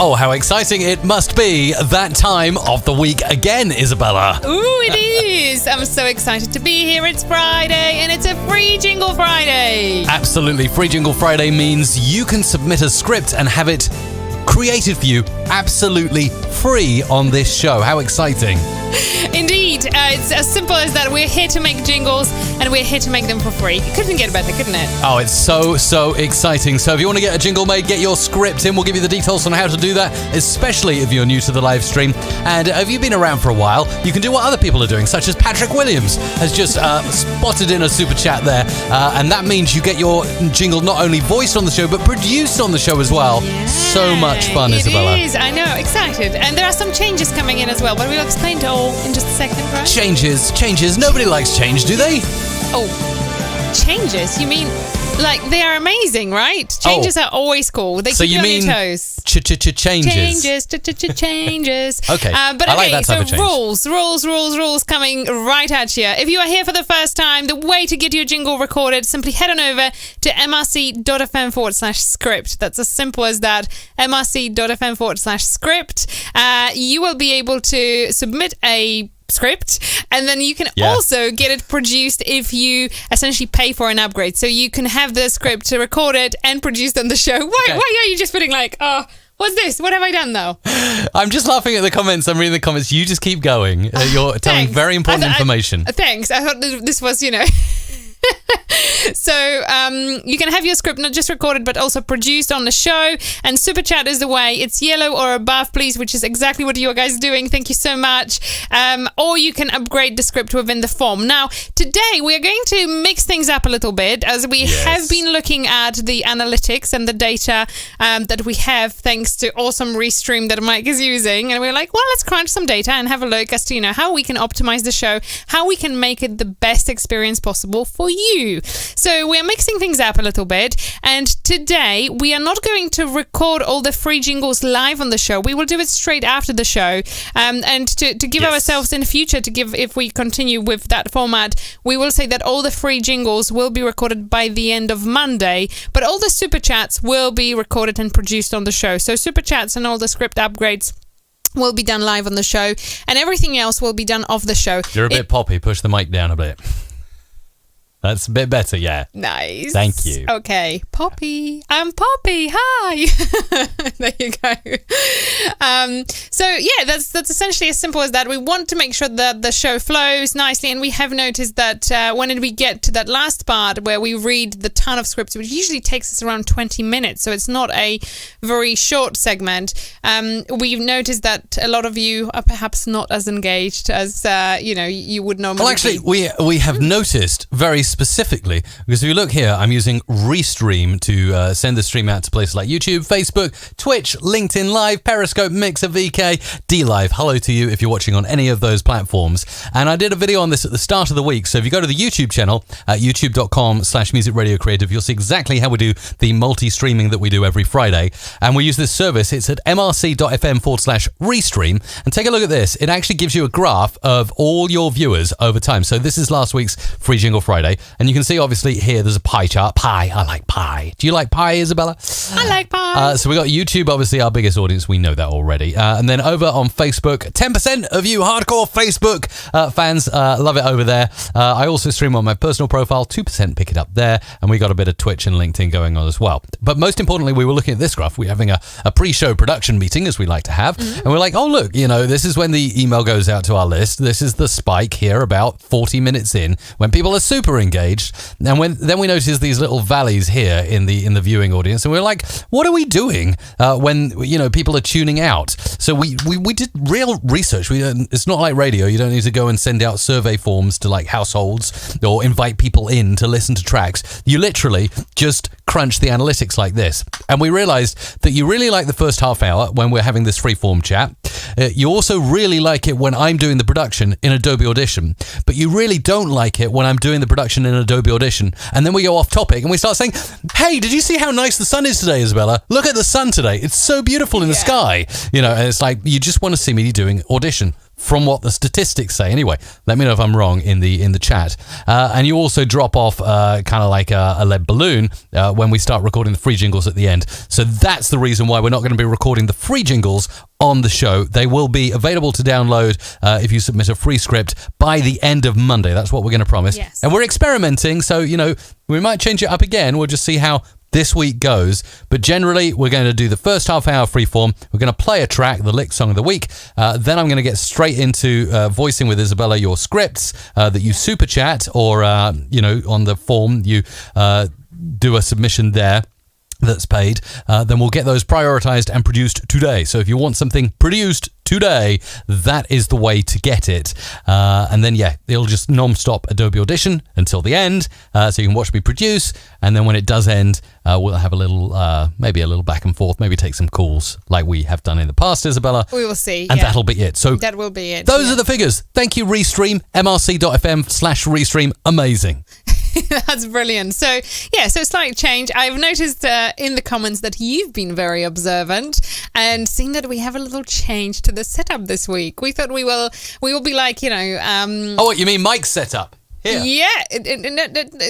Oh, how exciting it must be that time of the week again, Isabella. Ooh, it is. I'm so excited to be here. It's Friday and it's a free Jingle Friday. Absolutely. Free Jingle Friday means you can submit a script and have it created for you absolutely free on this show. How exciting. Indeed. It's as simple as that. We're here to make jingles and we're here to make them for free. It couldn't get better, couldn't it? Oh, it's so exciting. So if you want to get a jingle made, get your script in. We'll give you the details on how to do that, especially if you're new to the live stream. And if you've been around for a while, you can do what other people are doing, such as Patrick Williams has just spotted in a super chat there. And that means you get your jingle not only voiced on the show, but produced on the show as well. Yeah, so much fun, Isabella. It is. I know. Excited. And there are some changes coming in as well, but we'll explain it all in just a second, right? Changes. Nobody likes change, do they? Oh, changes? You mean, like, they are amazing, right? Changes are always cool. They keep you on your toes. Changes. Changes. Okay. But I like that type of change. rules coming right at you. If you are here for the first time, the way to get your jingle recorded, simply head on over to mrc.fm/script. That's as simple as that. mrc.fm/script. You will be able to submit a script, and then you can also get it produced if you essentially pay for an upgrade. So you can have the script recorded and produced on the show. Why are you just putting like, oh, what's this? What have I done though? I'm just laughing at the comments. I'm reading the comments. You just keep going. You're telling very important information. Thanks. I thought this was, So you can have your script not just recorded but also produced on the show, and Super Chat is the way. It's yellow or above, please, which is exactly what you guys are doing. Thank you so much. Or you can upgrade the script within the form. Now, today we are going to mix things up a little bit, as we have been looking at the analytics and the data that we have thanks to awesome Restream that Mike is using, and we're like, well, let's crunch some data and have a look as to how we can optimize the show, how we can make it the best experience possible for you. So we're mixing things up a little bit, and today we are not going to record all the free jingles live on the show. We will do it straight after the show, and to give ourselves in the future, if we continue with that format, we will say that all the free jingles will be recorded by the end of Monday, but all the super chats will be recorded and produced on the show. So super chats and all the script upgrades will be done live on the show, and everything else will be done off the show. You're a bit poppy. Push the mic down a bit. That's a bit better, yeah. Nice. Thank you. Okay. Poppy. I'm Poppy. Hi. There you go. That's essentially as simple as that. We want to make sure that the show flows nicely, and we have noticed that when we get to that last part where we read the ton of scripts, which usually takes us around 20 minutes, so it's not a very short segment, we've noticed that a lot of you are perhaps not as engaged as you would normally be. Well, actually, we have noticed very specifically, because if you look here, I'm using Restream to send the stream out to places like YouTube, Facebook, Twitch, LinkedIn Live, Periscope, Mixer, VK, DLive. Hello to you if you're watching on any of those platforms. And I did a video on this at the start of the week, so if you go to the YouTube channel at youtube.com/musicradiocreative, you'll see exactly how we do the multi-streaming that we do every Friday. And we use this service. It's at mrc.fm/restream. And take a look at this. It actually gives you a graph of all your viewers over time. So this is last week's Free Jingle Friday. And you can see, obviously, here there's a pie chart. Pie. I like pie. Do you like pie, Isabella? I like pie. So we got YouTube, obviously, our biggest audience. We know that already. And then over on Facebook, 10% of you hardcore Facebook fans love it over there. I also stream on my personal profile. 2% pick it up there. And we got a bit of Twitch and LinkedIn going on as well. But most importantly, we were looking at this graph. We're having a pre-show production meeting, as we like to have. Mm-hmm. And we're like, oh, look, this is when the email goes out to our list. This is the spike here about 40 minutes in, when people are super engaged, and then we notice these little valleys here in the viewing audience, and we're like, what are we doing when people are tuning out? So we did real research. It's not like radio. You don't need to go and send out survey forms to like households or invite people in to listen to tracks. You literally just crunch the analytics like this, and we realized that you really like the first half hour when we're having this free form chat. You also really like it when I'm doing the production in Adobe Audition, but you really don't like it when I'm doing the production in Adobe Audition. And then we go off topic and we start saying, hey, did you see how nice the sun is today, Isabella? Look at the sun today. It's so beautiful in the sky. And it's like, you just want to see me doing Audition from what the statistics say. Anyway, let me know if I'm wrong in the chat. And you also drop off kind of like a lead balloon when we start recording the free jingles at the end. So that's the reason why we're not going to be recording the free jingles on the show. They will be available to download if you submit a free script by the end of Monday. That's what we're going to promise. Yes. And we're experimenting, so, we might change it up again. We'll just see how this week goes. But generally, we're going to do the first half hour freeform. We're going to play a track, the Lick Song of the Week. Then I'm going to get straight into voicing with Isabella your scripts that you super chat or, on the form, you do a submission there that's paid. Then we'll get those prioritized and produced today. So if you want something produced today, that is the way to get it. And then, it'll just non-stop Adobe Audition until the end. So you can watch me produce. And then when it does end, we'll have a little, maybe a little back and forth, maybe take some calls like we have done in the past, Isabella. We will see. And that'll be it. So that will be it. Those are the figures. Thank you, Restream, mrc.fm/Restream. Amazing. That's brilliant. So slight change. I've noticed in the comments that you've been very observant and seen that we have a little change to the setup this week. We thought we will be like, oh, what you mean Mike's setup? Here. Yeah.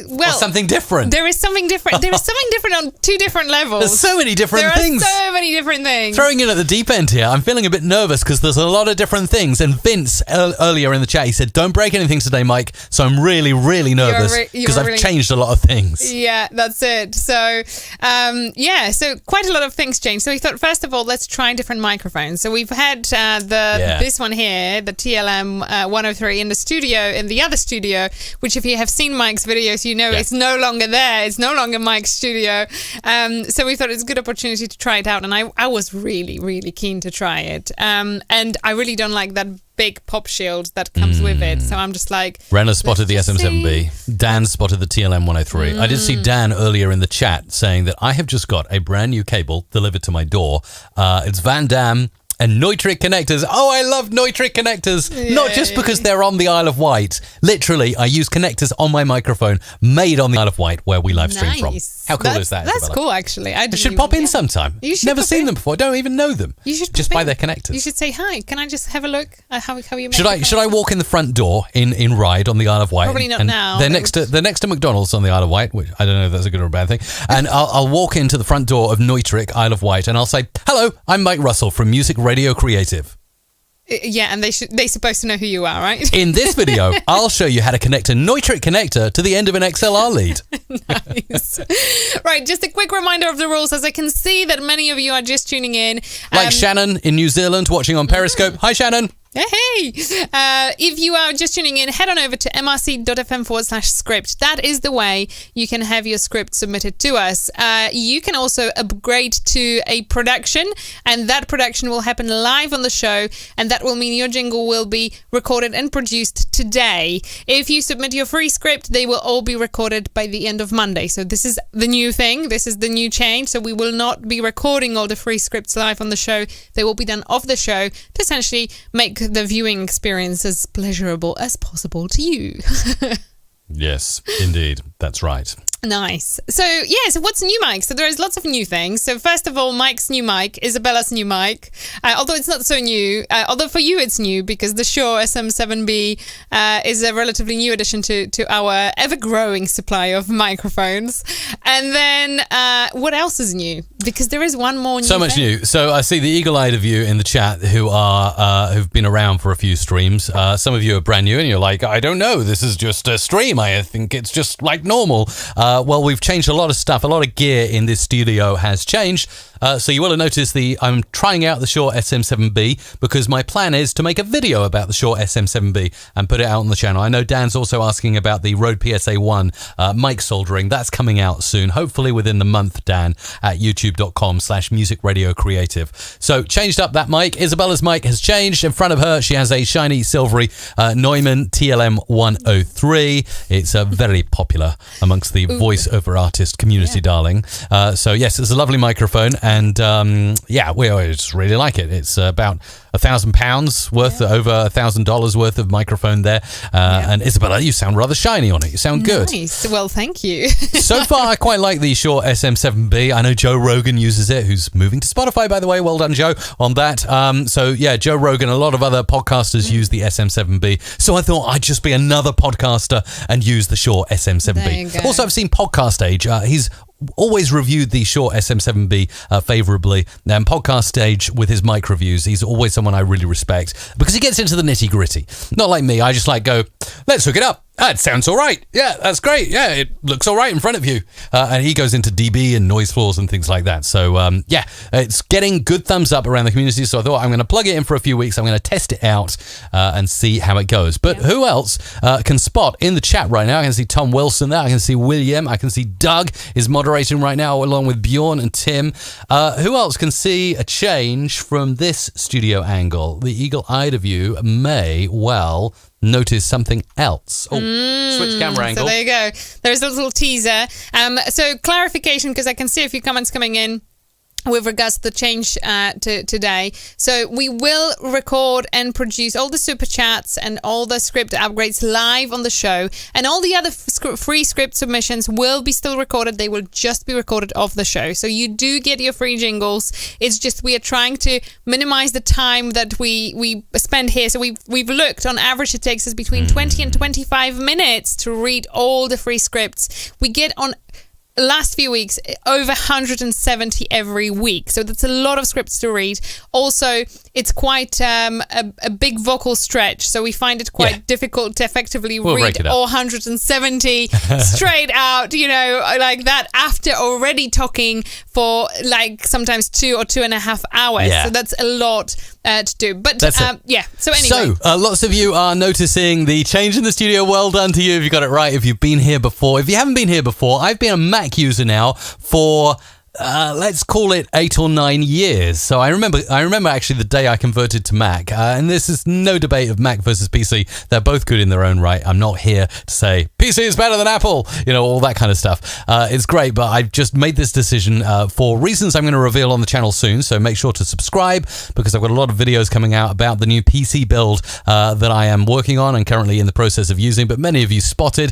Well, or something different. There is something different. There is something different on two different levels. There's so many different things. There are so many different things. Throwing in at the deep end here, I'm feeling a bit nervous because there's a lot of different things. And Vince, earlier in the chat, he said, don't break anything today, Mike. So I'm really, really nervous because I've changed a lot of things. Yeah, that's it. So, so quite a lot of things changed. So we thought, first of all, let's try different microphones. So we've had this one here, the TLM 103 in the studio, in the other studio, which if you have seen Mike's videos, it's no longer there. It's no longer Mike's studio. So we thought it's a good opportunity to try it out. And I was really, really keen to try it. And I really don't like that big pop shield that comes with it. So I'm just like... Renna spotted the SM7B. Dan spotted the TLM 103. I did see Dan earlier in the chat saying that I have just got a brand new cable delivered to my door. It's Van Damme and Neutrik connectors. Oh, I love Neutrik connectors. Yay. Not just because they're on the Isle of Wight. Literally, I use connectors on my microphone made on the Isle of Wight where we live stream from. How cool is that? That's Isabella? Cool, actually. I should pop in sometime. You should Never seen them before. I don't even know them. You should just buy their connectors. You should say hi. Can I just have a look at how you make Should I walk in the front door in Ryde on the Isle of Wight? Probably not now. They're next to McDonald's on the Isle of Wight, which I don't know if that's a good or a bad thing. And I'll walk into the front door of Neutrik, Isle of Wight, and I'll say, "Hello, I'm Mike Russell from Music Radio Creative." Yeah, and they're supposed to know who you are, right? In this video, I'll show you how to connect a Neutrik connector to the end of an XLR lead. Nice. Right, just a quick reminder of the rules, as I can see that many of you are just tuning in. Like Shannon in New Zealand watching on Periscope. Hi, Shannon. Hey! If you are just tuning in, head on over to mrc.fm/script. That is the way you can have your script submitted to us. You can also upgrade to a production, and that production will happen live on the show, and that will mean your jingle will be recorded and produced today. If you submit your free script, they will all be recorded by the end of Monday. So this is the new thing. This is the new change. So we will not be recording all the free scripts live on the show. They will be done off the show to essentially make the viewing experience as pleasurable as possible to you. Yes, indeed. That's right. Nice. So what's new, Mike? So there is lots of new things. So first of all, Mike's new mic, Isabella's new mic, although it's not so new, although for you it's new because the Shure SM7B is a relatively new addition to our ever-growing supply of microphones. And then what else is new? Because there is one more new So much new. So I see the eagle-eyed of you in the chat who've been around for a few streams. Some of you are brand new and you're like, I don't know, this is just a stream. I think it's just like normal. Well, we've changed a lot of stuff. A lot of gear in this studio has changed. So you will have noticed I'm trying out the Shure SM7B because my plan is to make a video about the Shure SM7B and put it out on the channel. I know Dan's also asking about the Rode PSA-1 mic soldering. That's coming out soon, hopefully within the month, Dan, at youtube.com/musicradiocreative. So changed up that mic. Isabella's mic has changed. In front of her, she has a shiny, silvery Neumann TLM 103. It's very popular amongst the voice-over artist community darling. So yes, it's a lovely microphone, and we just really like it. It's about £1,000 worth, over $1,000 worth of microphone there. And Isabella, you sound rather shiny on it. You sound good. Nice. Well, thank you. So far, I quite like the Shure SM7B. I know Joe Rogan uses it, who's moving to Spotify, by the way. Well done, Joe, on that. So yeah, Joe Rogan, a lot of other podcasters use the SM7B. So I thought I'd just be another podcaster and use the Shure SM7B. There you go. Also, I've seen Podcast Age. He's always reviewed the Shure SM7B favorably. And Podcast Stage with his mic reviews, he's always someone I really respect because he gets into the nitty gritty. Not like me, I just go, let's hook it up. It sounds all right. Yeah, that's great. Yeah, it looks all right in front of you. And he goes into dB and noise floors and things like that. So, it's getting good thumbs up around the community. So I thought I'm going to plug it in for a few weeks. I'm going to test it out and see how it goes. But who else can spot in the chat right now? I can see Tom Wilson there. I can see William. I can see Doug is moderating right now along with Bjorn and Tim. Who else can see a change from this studio angle? The eagle-eyed of you may well notice something else. Switch camera angle. So there you go. There's a little teaser. So clarification, because I can see a few comments coming in with regards to the change to today. So we will record and produce all the super chats and all the script upgrades live on the show, and all the other free script submissions will be still recorded. They will just be recorded off the show. So you do get your free jingles. It's just we are trying to minimize the time that we spend here. So we've looked, on average it takes us between 20 and 25 minutes to read all the free scripts. We get on last few weeks over 170 every week, so that's a lot of scripts to read. Also, it's quite a big vocal stretch, so we find it quite difficult to effectively read all 170 straight out, like that, after already talking for sometimes 2 or 2.5 hours. So that's a lot to do. But so anyway. So lots of you are noticing the change in the studio. Well done to you if you got it right, if you've been here before. If you haven't been here before, I've been a Mac user now for let's call it 8 or 9 years. So I remember actually the day I converted to Mac, and this is no debate of Mac versus PC. They're both good in their own right. I'm not here to say PC is better than Apple, all that kind of stuff. It's great, but I've just made this decision for reasons I'm going to reveal on the channel soon. So make sure to subscribe, because I've got a lot of videos coming out about the new PC build that I am working on and currently in the process of using. But many of you spotted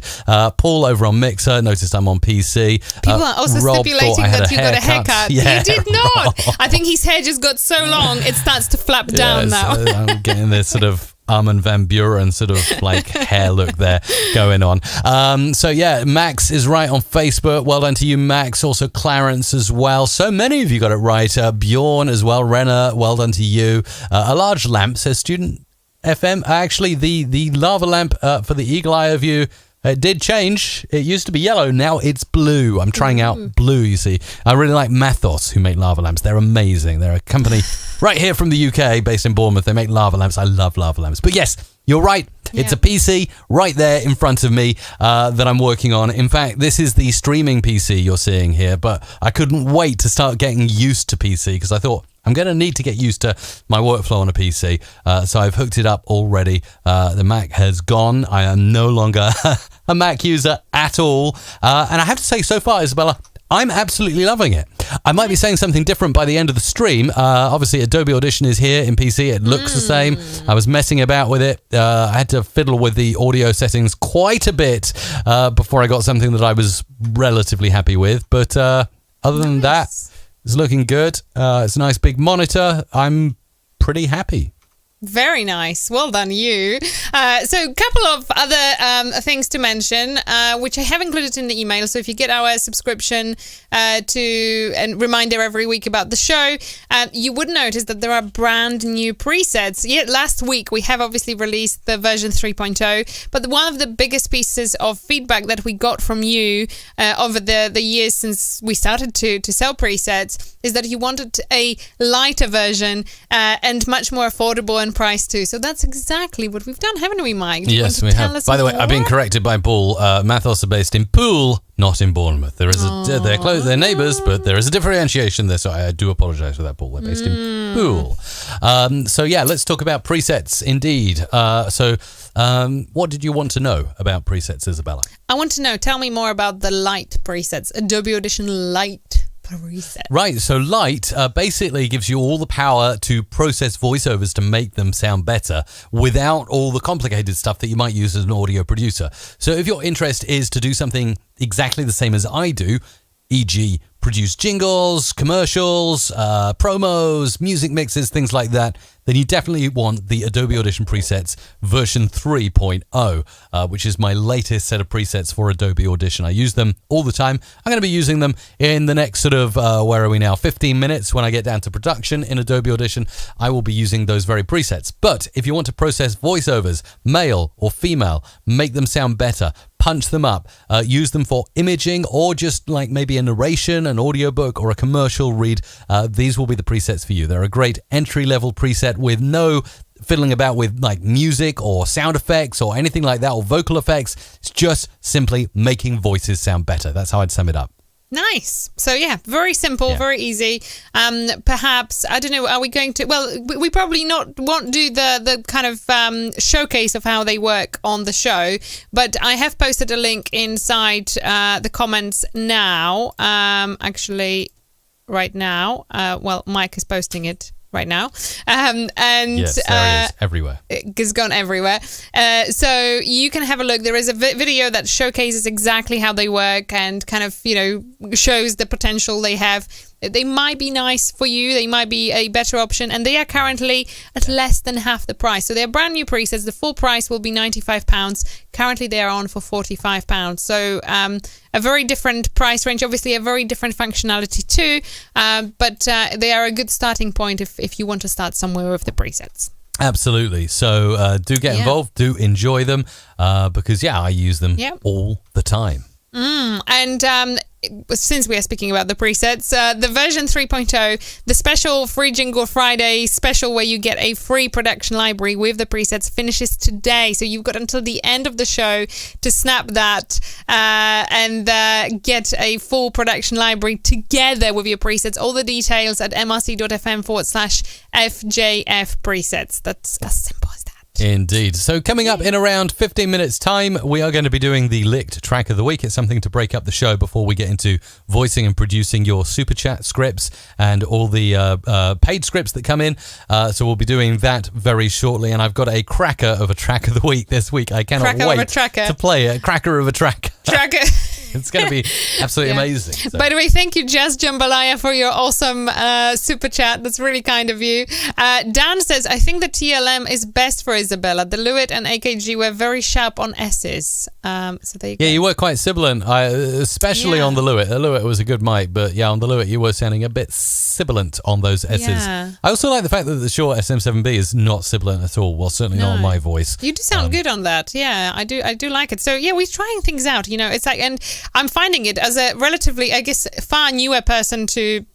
Paul over on Mixer noticed I'm on PC. People are also stipulating that you got a haircut. Yeah. You did not. I think his hair just got so long it starts to flap down now. I'm getting this sort of Armin van Buren sort of hair look there going on. Max is right on Facebook. Well done to you, Max. Also Clarence as well. So many of you got it right. Bjorn as well. Renner, well done to you. A large lamp, says Student FM. Actually, the lava lamp for the eagle eye of you, it did change. It used to be yellow. Now it's blue. I'm trying out blue, you see. I really like Mathos, who make lava lamps. They're amazing. They're a company right here from the UK, based in Bournemouth. They make lava lamps. I love lava lamps. But yes, you're right. It's a PC right there in front of me that I'm working on. In fact, this is the streaming PC you're seeing here, but I couldn't wait to start getting used to PC, because I thought, I'm going to need to get used to my workflow on a PC. So I've hooked it up already. The Mac has gone. I am no longer a Mac user at all. And I have to say, so far, Isabella, I'm absolutely loving it. I might be saying something different by the end of the stream. Obviously, Adobe Audition is here in PC. It looks the same. I was messing about with it. I had to fiddle with the audio settings quite a bit before I got something that I was relatively happy with. But other than that, it's looking good. It's a nice big monitor. I'm pretty happy. Very nice. Well done, you. So a couple of other things to mention, which I have included in the email. So if you get our subscription and reminder every week about the show, you would notice that there are brand new presets. Last week, we have obviously released the version 3.0, but one of the biggest pieces of feedback that we got from you over the years since we started to sell presets is that you wanted a lighter version and much more affordable one price too. So that's exactly what we've done, haven't we, Mike? Do you Yes, want we to tell have. us By the way, more? I've been corrected by Paul. Mathos are based in Poole, not in Bournemouth. There is they're neighbours, but there is a differentiation there. So I do apologise for that, Paul. They're based in Poole. So yeah, let's talk about presets. Indeed. What did you want to know about presets, Isabella? I want to know, tell me more about the Lite presets, Adobe Audition Lite preset. Right, so Lite basically gives you all the power to process voiceovers to make them sound better without all the complicated stuff that you might use as an audio producer. So if your interest is to do something exactly the same as I do, e.g. produce jingles, commercials, promos, music mixes, things like that, then you definitely want the Adobe Audition presets version 3.0, which is my latest set of presets for Adobe Audition. I use them all the time. I'm going to be using them in the next sort of, 15 minutes when I get down to production in Adobe Audition. I will be using those very presets. But if you want to process voiceovers, male or female, make them sound better, punch them up, use them for imaging or just like maybe a narration, an audiobook or a commercial read, these will be the presets for you. They're a great entry-level preset with no fiddling about with like music or sound effects or anything like that or vocal effects. It's just simply making voices sound better. That's how I'd sum it up. Nice. So yeah, very simple, very easy. Perhaps, I don't know, are we going to, well, we probably won't do the kind of showcase of how they work on the show, but I have posted a link inside the comments now, actually right now. Well, Mike is posting it right now. And yes, there it is, everywhere. It's gone everywhere. So you can have a look. There is a video that showcases exactly how they work and kind of, shows the potential they have. They might be nice for you. They might be a better option. And they are currently at less than half the price. So they're brand new presets. The full price will be £95. Currently, they are on for £45. So a very different price range. Obviously, a very different functionality too. But they are a good starting point if you want to start somewhere with the presets. Absolutely. So do get involved. Do enjoy them because, I use them all the time. And since we are speaking about the presets, the version 3.0, the special free Jingle Friday special where you get a free production library with the presets finishes today. So you've got until the end of the show to snap that and get a full production library together with your presets. All the details at mrc.fm/FJF presets. That's as simple as that. Indeed. So coming up in around 15 minutes time, we are going to be doing the Licked Track of the Week. It's something to break up the show before we get into voicing and producing your super chat scripts and all the paid scripts that come in. So we'll be doing that very shortly. And I've got a cracker of a track of the week this week. I cannot wait to play it. Cracker of a track. Tracker. It's going to be absolutely amazing. So. By the way, thank you, Jazz Jambalaya, for your awesome super chat. That's really kind of you. Dan says, I think the TLM is best for Isabella. The Lewitt and AKG were very sharp on S's. So there you go. Yeah, you were quite sibilant, especially on the Lewitt. The Lewitt was a good mic, but on the Lewitt you were sounding a bit sibilant on those S's. Yeah. I also like the fact that the Shure SM7B is not sibilant at all. Well, certainly not on my voice. You do sound good on that. Yeah, I do like it. So we're trying things out. It's like, and I'm finding it as a relatively, I guess, far newer person to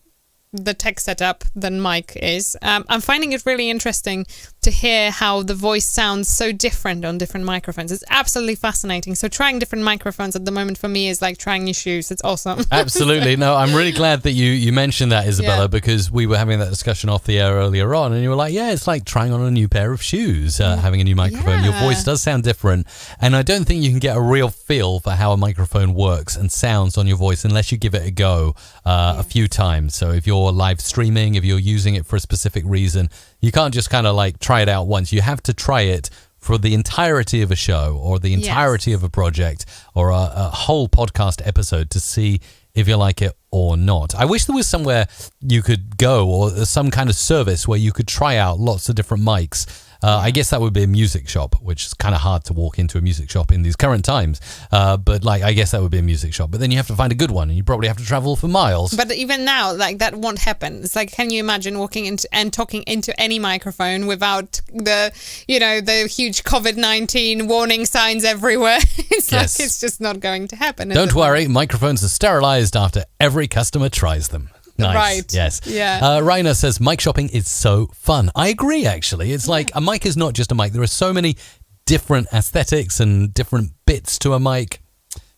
the tech setup than Mike is. I'm finding it really interesting to hear how the voice sounds so different on different microphones. It's absolutely fascinating. So trying different microphones at the moment for me is like trying new shoes. It's awesome. Absolutely. No, I'm really glad that you mentioned that, Isabella, because we were having that discussion off the air earlier on and you were like, it's like trying on a new pair of shoes, having a new microphone. Your voice does sound different. And I don't think you can get a real feel for how a microphone works and sounds on your voice unless you give it a go a few times. So if you're live streaming, if you're using it for a specific reason, you can't just kind of like try it out once. You have to try it for the entirety of a show or the entirety of a project or a whole podcast episode to see if you like it or not. I wish there was somewhere you could go or some kind of service where you could try out lots of different mics. I guess that would be a music shop, which is kind of hard to walk into a music shop in these current times. But I guess that would be a music shop. But then you have to find a good one and you probably have to travel for miles. But even now, that won't happen. It's like, can you imagine walking into and talking into any microphone without the huge COVID-19 warning signs everywhere? It's it's just not going to happen. Don't worry, microphones are sterilized after every customer tries them. Nice. Right. Yes. Yeah. Raina says, mic shopping is so fun. I agree, actually. It's like a mic is not just a mic. There are so many different aesthetics and different bits to a mic.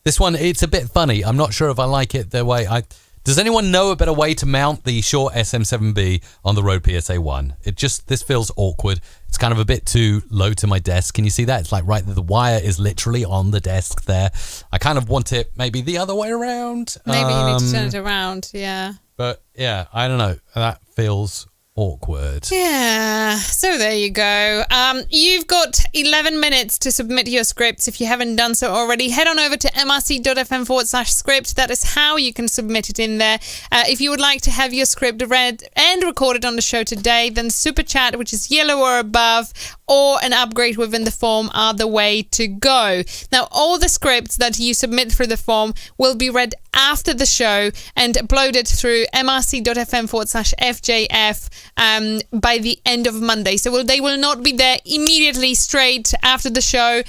This one, it's a bit funny. I'm not sure if I like it the way Does anyone know a better way to mount the Shure SM7B on the Rode PSA1? This feels awkward. It's kind of a bit too low to my desk. Can you see that? It's like right there. The wire is literally on the desk there. I kind of want it maybe the other way around. Maybe you need to turn it around, yeah. But yeah, I don't know. That feels awkward. Yeah, so there you go. You've got 11 minutes to submit your scripts. If you haven't done so already, head on over to mrc.fm/script. That is how you can submit it in there. If you would like to have your script read and recorded on the show today, then Super Chat, which is yellow or above, or an upgrade within the form are the way to go. Now, all the scripts that you submit through the form will be read after the show and uploaded through mrc.fm/FJF by the end of Monday. So they will not be there immediately straight after the show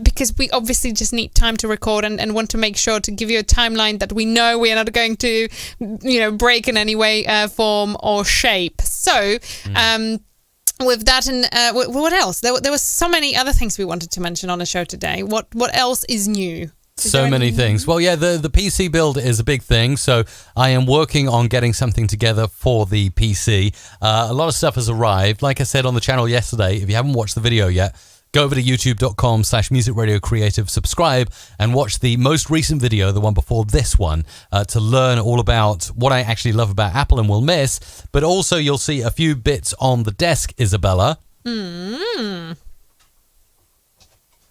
because we obviously just need time to record and want to make sure to give you a timeline that we know we are not going to, break in any way, form or shape. So, with that and what else? There were so many other things we wanted to mention on the show today. What else is new? So many things. Well, yeah, the PC build is a big thing. So I am working on getting something together for the PC. A lot of stuff has arrived. Like I said on the channel yesterday, if you haven't watched the video yet, go over to youtube.com/musicradiocreative, subscribe, and watch the most recent video, the one before this one, to learn all about what I actually love about Apple and will miss. But also you'll see a few bits on the desk, Isabella.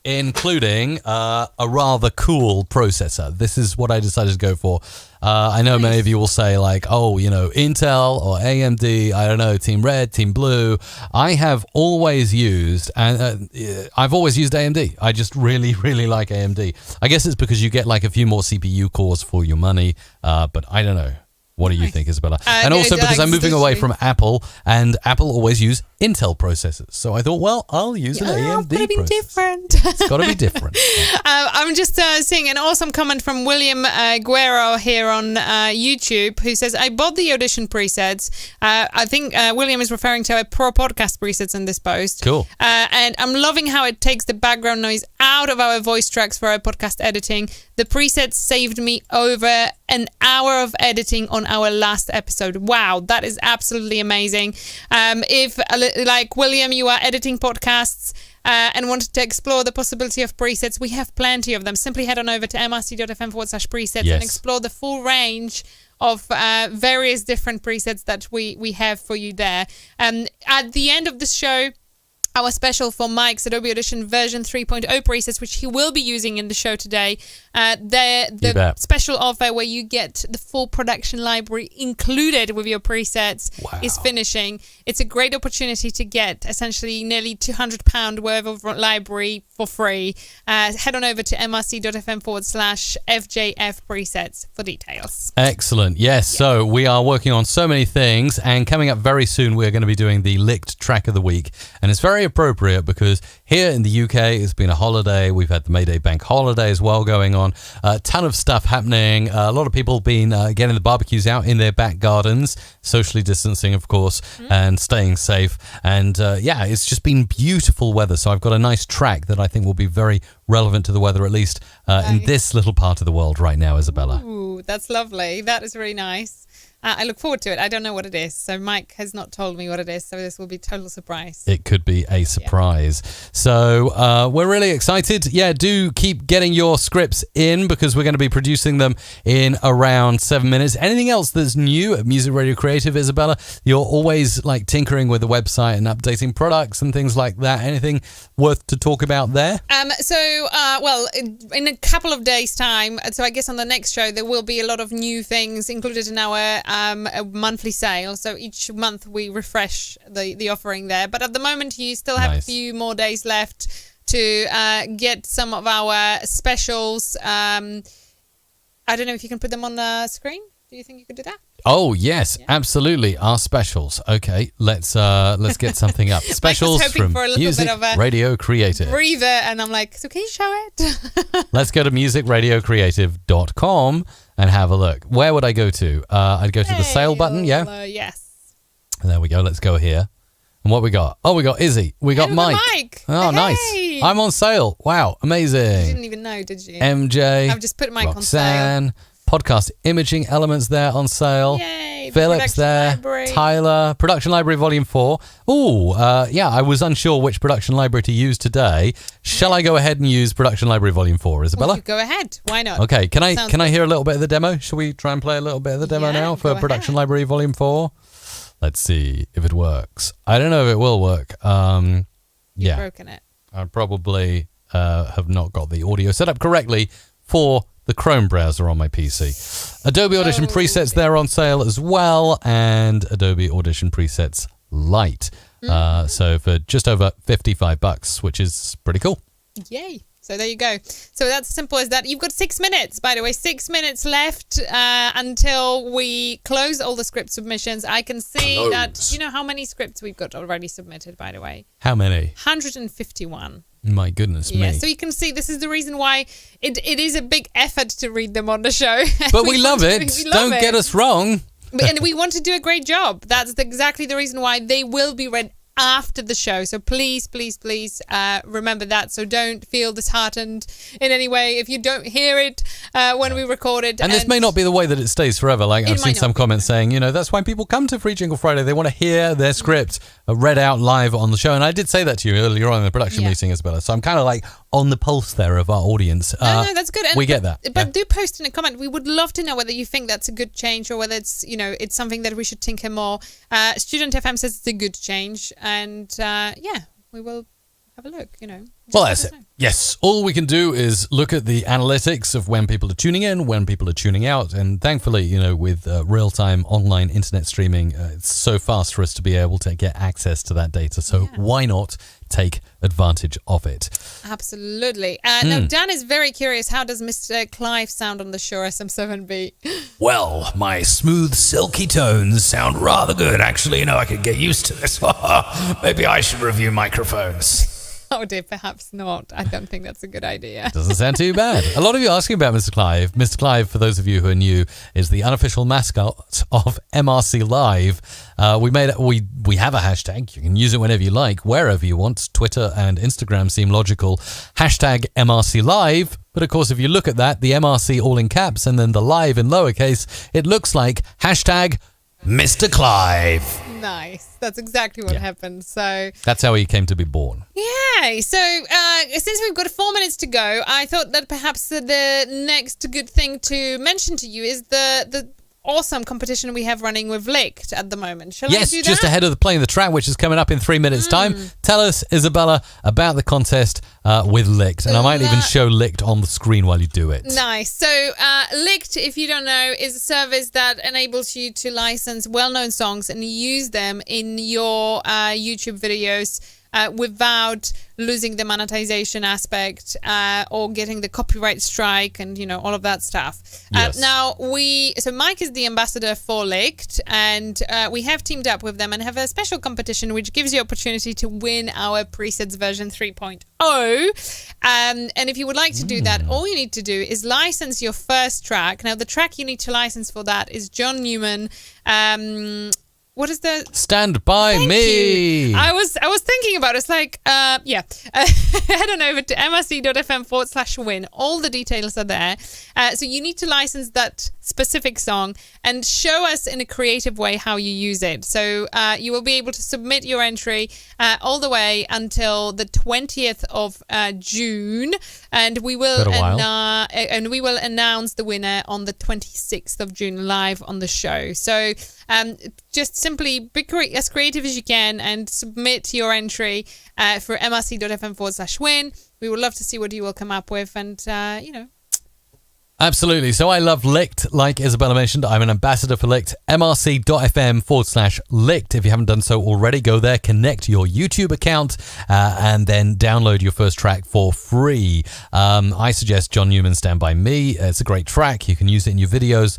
Including a rather cool processor. This is what I decided to go for. I know many of you will say Intel or AMD, I don't know, Team Red, Team Blue. I have always used, I've always used AMD. I just really, really like AMD. I guess it's because you get like a few more CPU cores for your money, but I don't know. What do you think, Isabella? And also because I'm moving away from Apple, and Apple always use Intel processors. So I thought, well, I'll use an AMD processor. Be different. It's got to be different. I'm just seeing an awesome comment from William Guerrero here on YouTube, who says, I bought the Audition presets. I think William is referring to our Pro Podcast presets in this post. Cool. And I'm loving how it takes the background noise out of our voice tracks for our podcast editing. The presets saved me over an hour of editing on our last episode. Wow, that is absolutely amazing. If, like William, you are editing podcasts and wanted to explore the possibility of presets, we have plenty of them. Simply head on over to mrc.fm/presets and explore the full range of various different presets that we have for you there. At the end of the show, our special for Mike's Adobe Audition version 3.0 presets, which he will be using in the show today. The special offer where you get the full production library included with your presets is finishing. It's a great opportunity to get essentially nearly £200 worth of library for free. Head on over to mrc.fm/FJF presets for details. Excellent. Yes. So we are working on so many things, and coming up very soon, we're going to be doing the licked track of the week. And it's very appropriate because here in the UK, it's been a holiday. We've had the May Day bank holiday as well going on. A ton of stuff happening. A lot of people been getting the barbecues out in their back gardens, socially distancing, of course, and staying safe. And it's just been beautiful weather. So I've got a nice track that I think will be very relevant to the weather, at least in this little part of the world right now, Isabella. Ooh, that's lovely. That is really nice. I look forward to it. I don't know what it is. So Mike has not told me what it is. So this will be a total surprise. It could be a surprise. So we're really excited. Yeah, do keep getting your scripts in because we're going to be producing them in around 7 minutes. Anything else that's new at Music Radio Creative, Isabella? You're always like tinkering with the website and updating products and things like that. Anything worth to talk about there? In a couple of days' time, so I guess on the next show, there will be a lot of new things included in our a monthly sale. So each month we refresh the offering there. But at the moment, you still have a few more days left to get some of our specials. I don't know if you can put them on the screen. Do you think you could do that? Oh yes, absolutely. Our specials. Okay, let's get something up. Specials from for a little Music bit of a Radio Creative. breather, and I'm like, so can you show it? Let's go to musicradiocreative.com and have a look. Where would I go to? I'd go to the sale button. Yeah. Yes. There we go. Let's go here. And what we got? Oh, we got Izzy. We got Mike. Oh, Hey. nice. I'm on sale. Wow, amazing. You didn't even know, did you? MJ. I've just put Mike on Roxanne. Podcast imaging elements there on sale. Yay. Philip's Production there. Library. Tyler. Production Library Volume 4. Ooh, yeah, I was unsure which Production Library to use today. Shall I go ahead and use Production Library Volume 4, Isabella? Well, go ahead. Why not? Okay, can I Sounds hear a little bit of the demo? Shall we try and play a little bit of the demo now for go Production ahead. Library Volume 4? Let's see if it works. I don't know if it will work. You've Yeah, broken it. I probably have not got the audio set up correctly for the Chrome browser on my PC. Adobe Audition presets there on sale as well, and Adobe Audition presets Lite. So for just over $55, which is pretty cool. Yay. So there you go. So that's as simple as that. You've got 6 minutes, by the way, 6 minutes left until we close all the script submissions. I can see that, you know how many scripts we've got already submitted, by the way? How many? 151. My goodness Yeah, me. so you can see this is the reason why it is a big effort to read them on the show. But we love it. We love Don't it. get us wrong. And we want to do a great job. That's exactly the reason why they will be read after the show. So please, please, please remember that. So don't feel disheartened in any way if you don't hear it when we record it. And this may not be the way that it stays forever. Like I've It seen might some not be. comments saying, you know, that's why people come to Free Jingle Friday. They want to hear their script read out live on the show. And I did say that to you earlier on in the production meeting, Isabella. So I'm kind of like on the pulse there of our audience. No, that's good. And we get that. But do post in a comment. We would love to know whether you think that's a good change or whether it's, you know, it's something that we should tinker more. Student FM says it's a good change. And we will have a look, you know. Well, that's it. Yes. All we can do is look at the analytics of when people are tuning in, when people are tuning out. And thankfully, you know, with real-time online internet streaming, it's so fast for us to be able to get access to that data. So why not take advantage of it? Absolutely. Now, Dan is very curious. How does Mr. Clive sound on the Shure SM7B? Well, my smooth, silky tones sound rather good. Actually, you know, I could get used to this. Maybe I should review microphones. Oh dear, perhaps not. I don't think that's a good idea. Doesn't sound too bad. A lot of you are asking about Mr. Clive. Mr. Clive, for those of you who are new, is the unofficial mascot of MRC Live. We have a hashtag. You can use it whenever you like, wherever you want. Twitter and Instagram seem logical. Hashtag MRC Live. But of course, if you look at that, the MRC all in caps and then the live in lowercase, it looks like hashtag Mr. Clive. Nice. That's exactly what happened. So that's how he came to be born. yeah. So since we've got 4 minutes to go, I thought that perhaps the next good thing to mention to you is the awesome competition we have running with Licked at the moment. Shall I Yes, do just that? ahead of the playing the track, which is coming up in 3 minutes' time. Tell us, Isabella, about the contest with Licked. And I might even show Licked on the screen while you do it. Nice. So, Licked, if you don't know, is a service that enables you to license well-known songs and use them in your YouTube videos without losing the monetization aspect or getting the copyright strike and, you know, all of that stuff. Yes. Now, so Mike is the ambassador for Licked, and we have teamed up with them and have a special competition which gives you opportunity to win our presets version 3.0. And if you would like to do that, all you need to do is license your first track. Now, the track you need to license for that is John Newman. What is the... Stand by Thank me. you. I was thinking about it. It's like, head on over to mrc.fm/win. All the details are there. So you need to license that specific song and show us in a creative way how you use it. So you will be able to submit your entry all the way until the 20th of June, and we will announce the winner on the 26th of June live on the show. So just simply be as creative as you can and submit your entry for mrc.fm/win. We would love to see what you will come up with, and Absolutely. So I love Licked, like Isabella mentioned. I'm an ambassador for Licked. mrc.fm/Licked. If you haven't done so already, go there, connect your YouTube account, and then download your first track for free. I suggest John Newman's Stand By Me. It's a great track. You can use it in your videos.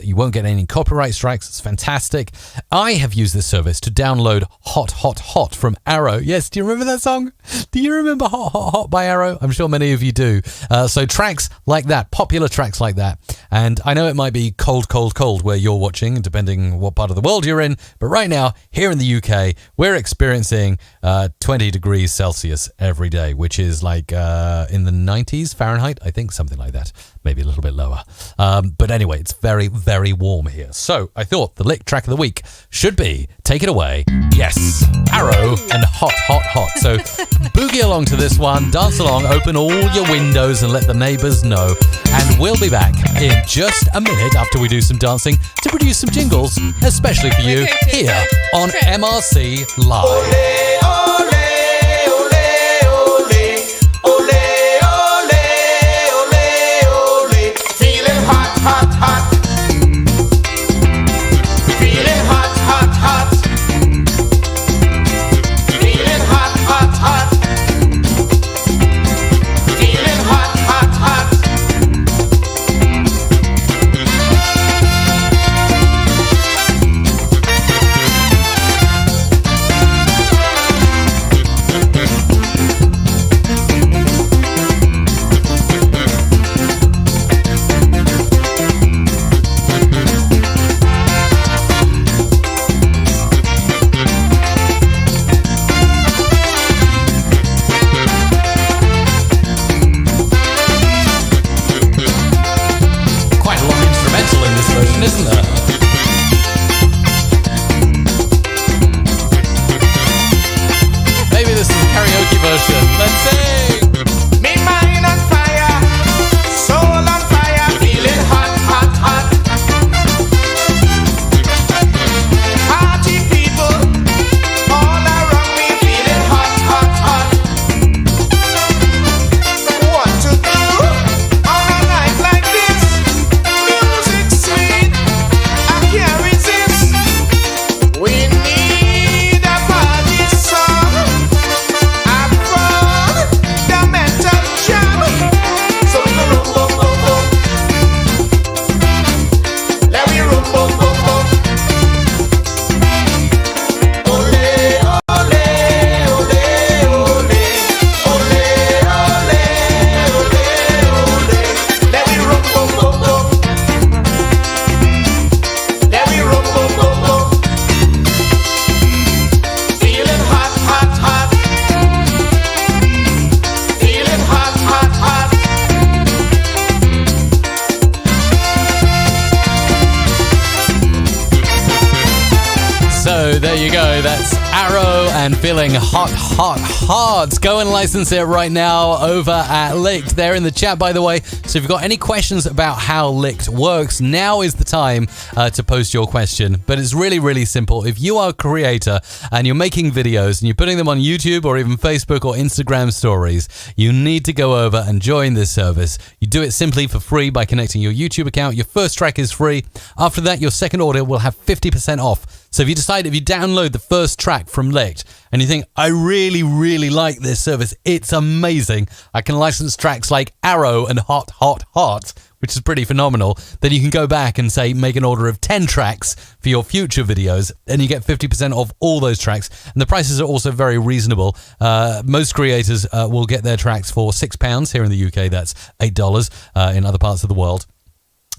You won't get any copyright strikes. It's fantastic. I have used this service to download Hot, Hot, Hot from Arrow. Yes, do you remember that song? Do you remember Hot, Hot, Hot by Arrow? I'm sure many of you do. So tracks like that, popular tracks like that. And I know it might be cold, cold, cold where you're watching, depending what part of the world you're in. But right now, here in the UK, we're experiencing 20 degrees Celsius every day, which is like in the 90s Fahrenheit, I think, something like that. Maybe a little bit lower. But anyway, it's very, very warm here. So I thought the Lick track of the week should be Take It Away. Yes, Arrow and Hot, Hot, Hot. So boogie along to this one, dance along, open all your windows and let the neighbours know. And we'll be back in just a minute after we do some dancing to produce some jingles, especially for you here on MRC Live. Isn't there? Maybe this is a karaoke version. Let's sing! Me mind on fire, soul on fire, feeling hot, hot, hot. Party people all around me, feeling hot, hot, hot. What to do on a night like this? Music sweet, I can't resist. We need a party song. I've run the mental jam. So we go rum, bum, bum, bum. Let me rum, bum, bum, bum. Ole, ole, ole, ole. Ole, ole, ole, ole. Let me rum, bum, bum, bum. Let me rum, bum, bum, bum. Feeling hot, hot, hot. Feeling hot, hot, hot. So there you go. That's Arrow and Feeling Hot, Hot, Hot. Go and license it right now over at Licked. They're in the chat, by the way. So if you've got any questions about how Licked works, now is the time to post your question. But it's really, really simple. If you are a creator and you're making videos and you're putting them on YouTube or even Facebook or Instagram stories, you need to go over and join this service. You do it simply for free by connecting your YouTube account. Your first track is free. After that, your second order will have 50% off. So if you download the first track from Licked and you think, I really, really like this service, it's amazing, I can license tracks like Arrow and Hot, Hot, Hot, which is pretty phenomenal, then you can go back and say, make an order of 10 tracks for your future videos, and you get 50% off all those tracks. And the prices are also very reasonable. Most creators will get their tracks for £6 here in the UK. That's $8 in other parts of the world.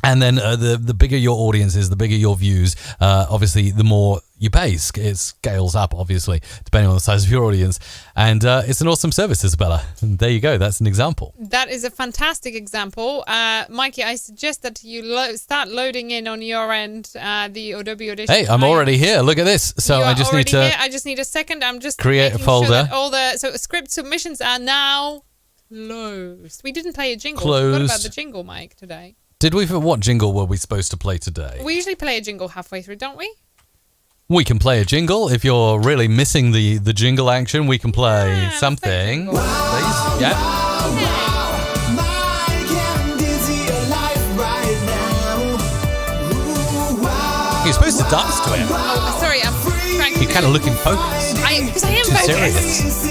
And then the bigger your audience is, the bigger your views, obviously, the more you pay. It scales up, obviously, depending on the size of your audience. And it's an awesome service, Isabella. And there you go. That's an example. That is a fantastic example. Mikey, I suggest that you start loading in on your end the Adobe Audition. Hey, I'm already here. Look at this. So You I are just need already to here. I just need a second. I'm just create a making folder. Sure that all the script submissions are now closed. We didn't play a jingle. Closed. What about the jingle, Mike, today? Did we? What jingle were we supposed to play today? We usually play a jingle halfway through, don't we? We can play a jingle. If you're really missing the jingle action, we can play something. Please. Yeah. My can't dizzy alive. You're supposed to dance to it. Oh, sorry, I'm trying to. You're kind of looking focused. Because I am Too focused. serious.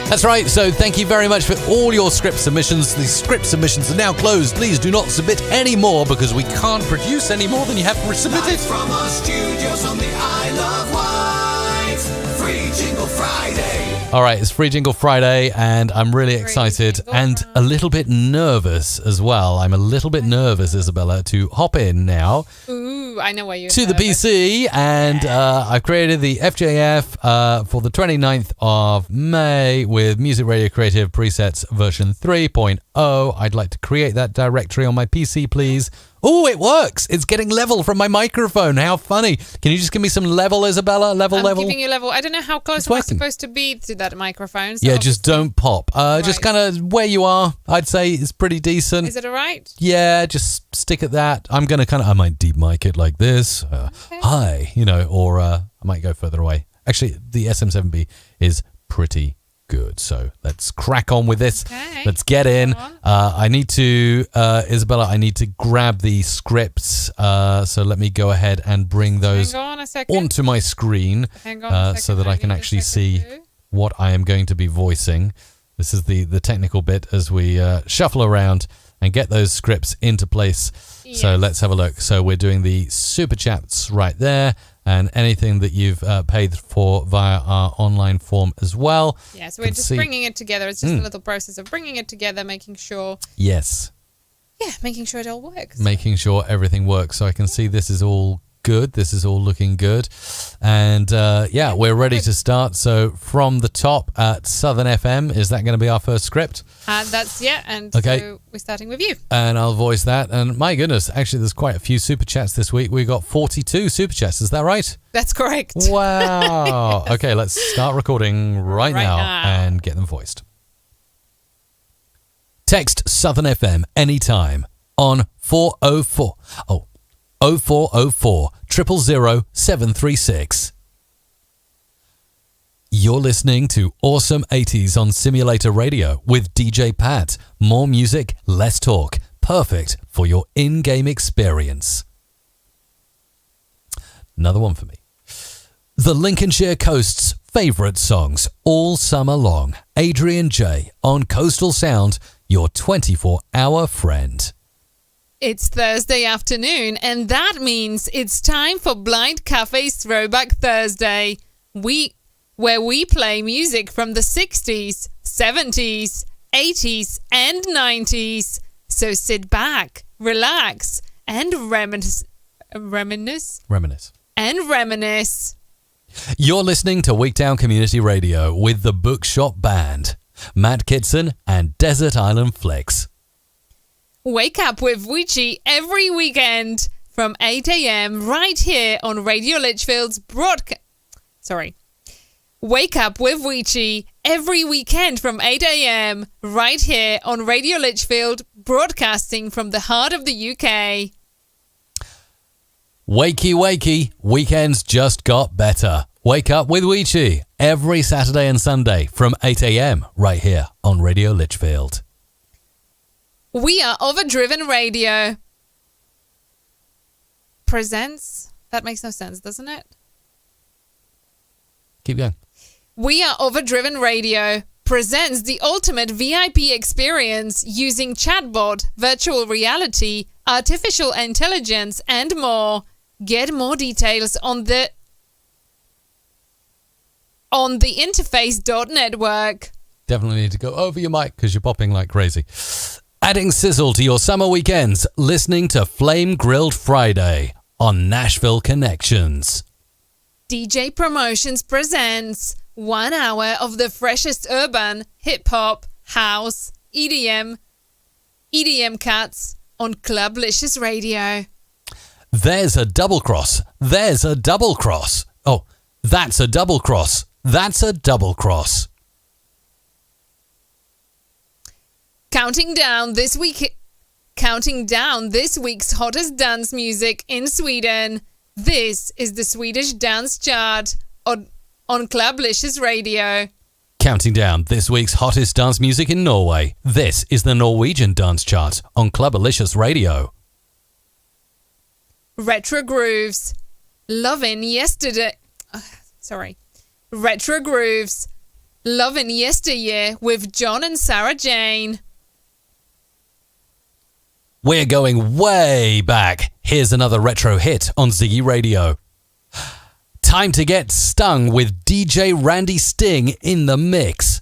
That's right. So thank you very much for all your script submissions. The script submissions are now closed. Please do not submit any more because we can't produce any more than you have submitted. From our studios on the Isle of Wight, free Jingle Friday. All right, it's Free Jingle Friday, and I'm really excited Jingle and a little bit nervous as well. I'm a little bit nervous, Isabella, to hop in now Ooh, I know why you're to the nervous. PC, and I've created the FJF for the 29th of May with Music Radio Creative Presets version 3.0. I'd like to create that directory on my PC, please. Oh, it works. It's getting level from my microphone. How funny. Can you just give me some level, Isabella? Level. I'm giving you level. I don't know how close It's am I working. supposed to be to that microphone. So Yeah, just don't pop. Just Right. kind of where you are, I'd say is pretty decent. Is it all right? Yeah, just stick at that. I'm going to I might deep mic it like this. Hi, or I might go further away. Actually, the SM7B is pretty good. So let's crack on with this. Okay. Let's get in. Go on. I need to, Isabella, I need to grab the scripts. So let me go ahead and bring those Hang on a second. onto my screen Hang on a second. so that I can need a actually second see too. what I am going to be voicing. This is the technical bit as we shuffle around and get those scripts into place. So Yes. let's have a look. So we're doing the super chats right there, and anything that you've paid for via our online form as well. Yeah, so we're Can just see- bringing it together. It's just a little process of bringing it together, making sure it all works. Making sure everything works. So I can see this is all good. This is all looking good. And we're ready to start. So from the top at Southern FM, is that going to be our first script? And Okay. so we're starting with you. And I'll voice that. And my goodness, actually, there's quite a few super chats this week. We got 42 super chats. Is that right? That's correct. Wow. Okay, let's start recording right now and get them voiced. Text Southern FM anytime on 404. 0404 000 736. You're listening to Awesome 80s on Simulator Radio with DJ Pat. More music, less talk. Perfect for your in-game experience. Another one for me. The Lincolnshire Coast's favourite songs all summer long. Adrian J. on Coastal Sound, your 24-hour friend. It's Thursday afternoon, and that means it's time for Blind Cafe's Throwback Thursday, where we play music from the 60s, 70s, 80s, and 90s. So sit back, relax, and reminisce. You're listening to Weektown Community Radio with the Bookshop Band, Matt Kitson and Desert Island Flicks. Wake up with Weechie every weekend from 8 a.m. right here on Radio Litchfield's Wake up with Weechie every weekend from 8 a.m. right here on Radio Litchfield, broadcasting from the heart of the UK. Wakey, wakey, weekends just got better. Wake up with Weechie every Saturday and Sunday from 8 a.m. right here on Radio Litchfield. We are Overdriven Radio. Presents? That makes no sense, doesn't it? Keep going. We are Overdriven Radio presents the ultimate VIP experience using chatbot, virtual reality, artificial intelligence, and more. Get more details on the interface.network. Definitely need to go over your mic because you're popping like crazy. Adding sizzle to your summer weekends, listening to Flame Grilled Friday on Nashville Connections. DJ Promotions presents 1 hour of the freshest urban, hip-hop, house, EDM cuts on Clublicious Radio. There's a double cross. There's a double cross. Oh, that's a double cross. That's a double cross. Counting down this week's hottest dance music in Sweden. This is the Swedish Dance Chart on Clublicious Radio. Counting down this week's hottest dance music in Norway. This is the Norwegian Dance Chart on Clubalicious Radio. Retro Grooves. Loving Yesterday. Retro Grooves. Loving Yesteryear with John and Sarah Jane. We're going way back. Here's another retro hit on Ziggy Radio. Time to get stung with DJ Randy Sting in the mix.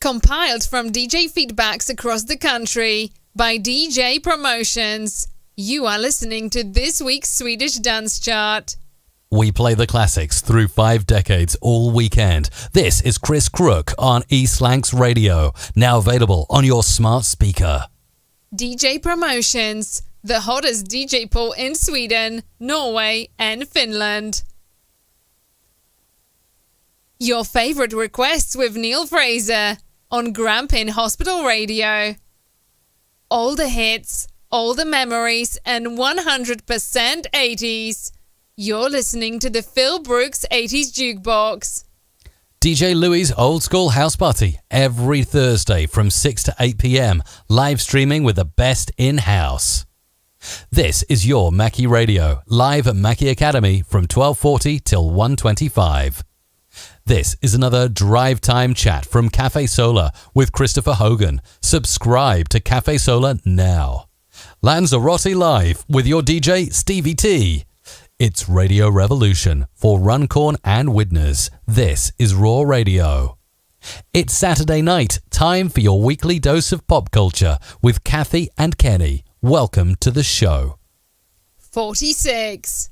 Compiled from DJ feedbacks across the country by DJ Promotions. You are listening to this week's Swedish Dance Chart. We play the classics through 5 decades all weekend. This is Chris Crook on Eastlanks Radio, now available on your smart speaker. DJ Promotions, the hottest DJ pool in Sweden, Norway and Finland. Your favorite requests with Neil Fraser on Grampian Hospital Radio. All the hits, all the memories and 100% 80s. You're listening to the Phil Brooks 80s Jukebox. DJ Louie's Old School House Party every Thursday from 6 to 8 p.m. Live streaming with the best in-house. This is your Mackie Radio, live at Mackie Academy from 12:40 till 1:25. This is another drive time chat from Cafe Solar with Christopher Hogan. Subscribe to Cafe Solar now. Lanzarote Live with your DJ Stevie T. It's Radio Revolution for Runcorn and Widnes. This is Raw Radio. It's Saturday night, time for your weekly dose of pop culture with Kathy and Kenny. Welcome to the show. 46.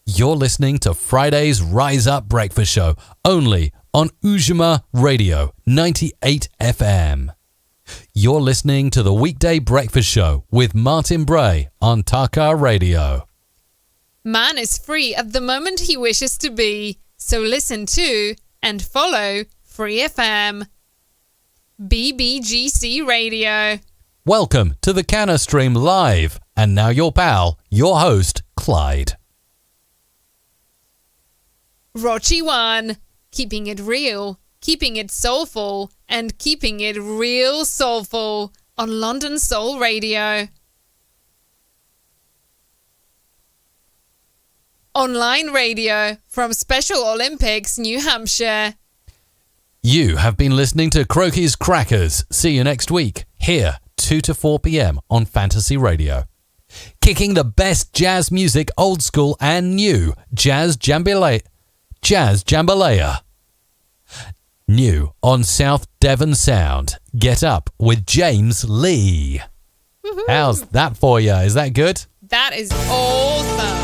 You're listening to Friday's Rise Up Breakfast Show, only on Ujima Radio 98 FM. You're listening to the Weekday Breakfast Show with Martin Bray on Taka Radio. Man is free at the moment he wishes to be, so listen to and follow Free FM. BBGC Radio. Welcome to the Canna Stream Live, and now your pal, your host, Clyde. Rochi One, keeping it real, keeping it soulful, and keeping it real soulful on London Soul Radio. Online radio from Special Olympics, New Hampshire. You have been listening to Croaky's Crackers. See you next week, here, 2 to 4 p.m. on Fantasy Radio. Kicking the best jazz music, old school and new, Jazz Jambalaya. New on South Devon Sound. Get Up with James Lee. Woohoo. How's that for you? Is that good? That is awesome.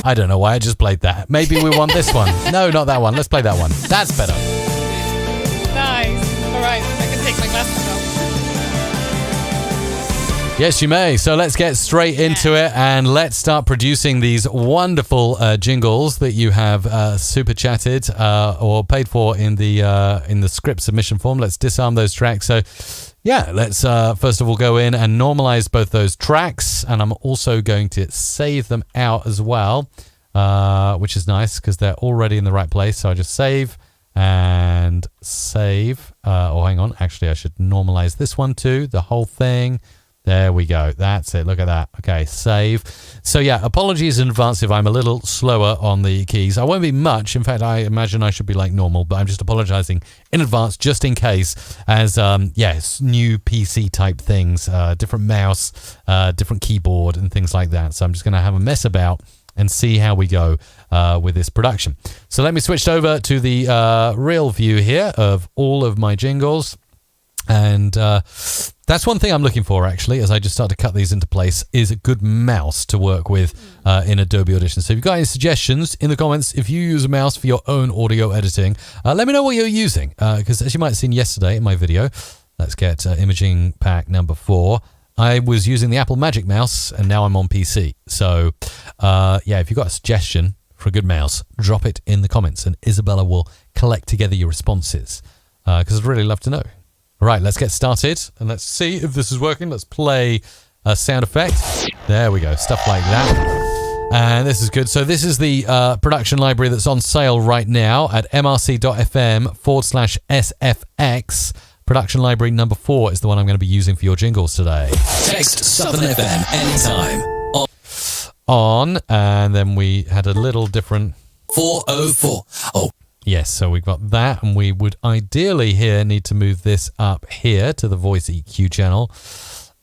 I don't know why I just played that. Maybe we want this one. No, not that one. Let's play that one. That's better. Nice. All right, I can take my glasses off. Yes, you may. So let's get straight into it and let's start producing these wonderful jingles that you have super chatted or paid for in the script submission form. Let's disarm those tracks. So yeah, let's first of all go in and normalize both those tracks, and I'm also going to save them out as well, which is nice because they're already in the right place. So I just save and save. Hang on, actually I should normalize this one too, the whole thing. There we go. That's it. Look at that. Okay, save. So yeah, apologies in advance if I'm a little slower on the keys. I won't be much. In fact, I imagine I should be like normal, but I'm just apologizing in advance just in case, as yes, new PC type things, different mouse, different keyboard and things like that. So I'm just going to have a mess about and see how we go with this production. So let me switch over to the real view here of all of my jingles. And that's one thing I'm looking for, actually, as I just start to cut these into place, is a good mouse to work with in Adobe Audition. So if you've got any suggestions in the comments, if you use a mouse for your own audio editing, let me know what you're using. Because as you might have seen yesterday in my video, let's get imaging pack number 4. I was using the Apple Magic Mouse, and now I'm on PC. So, yeah, if you've got a suggestion for a good mouse, drop it in the comments, and Isabella will collect together your responses. Because I'd really love to know. Right, let's get started and let's see if this is working. Let's play a sound effect. There we go, stuff like that. And this is good. So this is the production library that's on sale right now at mrc.fm/SFX. Production library number 4 is the one I'm going to be using for your jingles today. Text Southern FM anytime On, and then we had a little different 404. Oh, yes, so we've got that, and we would ideally here need to move this up here to the voice EQ channel.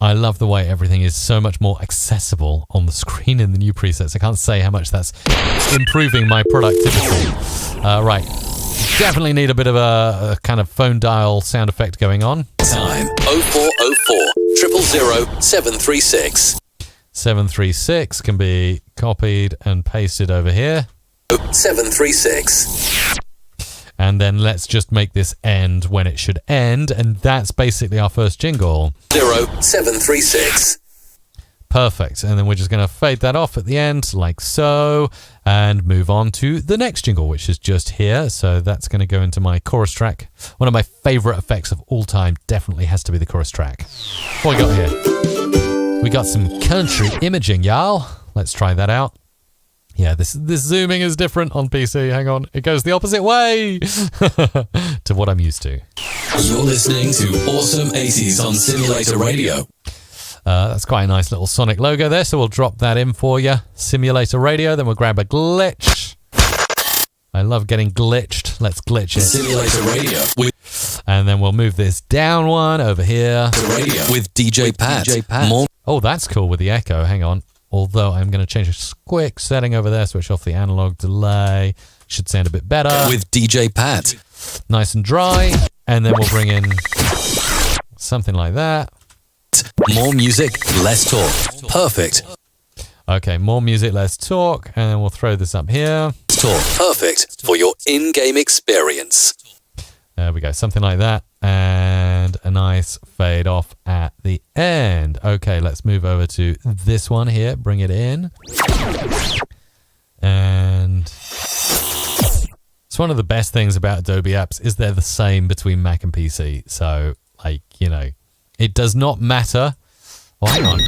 I love the way everything is so much more accessible on the screen in the new presets. I can't say how much that's improving my productivity. Right, definitely need a bit of a kind of phone dial sound effect going on. time 0404 000 736. 736 can be copied and pasted over here. 736. And then let's just make this end when it should end, and that's basically our first jingle. 0736. Perfect. And then we're just going to fade that off at the end, like so, and move on to the next jingle, which is just here. So that's going to go into my chorus track. One of my favorite effects of all time definitely has to be the chorus track. What we got here? We got some country imaging, y'all. Let's try that out. Yeah, this zooming is different on PC. Hang on. It goes the opposite way to what I'm used to. You're listening to Awesome 80s on Simulator Radio. That's quite a nice little Sonic logo there, so we'll drop that in for you. Simulator Radio, then we'll grab a glitch. I love getting glitched. Let's glitch it. Simulator Radio. And then we'll move this down one over here. With DJ Pat. More. Oh, that's cool with the echo. Hang on. Although I'm going to change a quick setting over there, switch off the analog delay. Should sound a bit better. With DJ Pat. Nice and dry. And then we'll bring in something like that. More music, less talk. Perfect. Okay, more music, less talk. And then we'll throw this up here. Talk. Perfect for your in-game experience. There we go. Something like that. And a nice fade off at the end. Okay, let's move over to this one here. Bring it in. And it's one of the best things about Adobe apps is they're the same between Mac and PC. So, like, you know, it does not matter. Oh, hang on.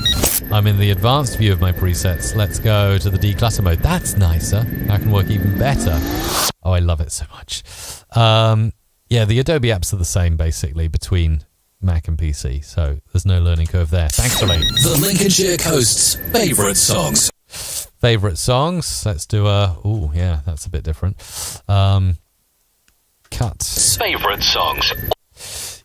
I'm in the advanced view of my presets. Let's go to the declutter mode. That's nicer. That can work even better. Oh, I love it so much. Yeah, the Adobe apps are the same, basically, between Mac and PC, so there's no learning curve there, thankfully. The Lincolnshire Coast's favourite songs. Favourite songs? Let's do a... Ooh, yeah, that's a bit different. Cut. Favourite songs.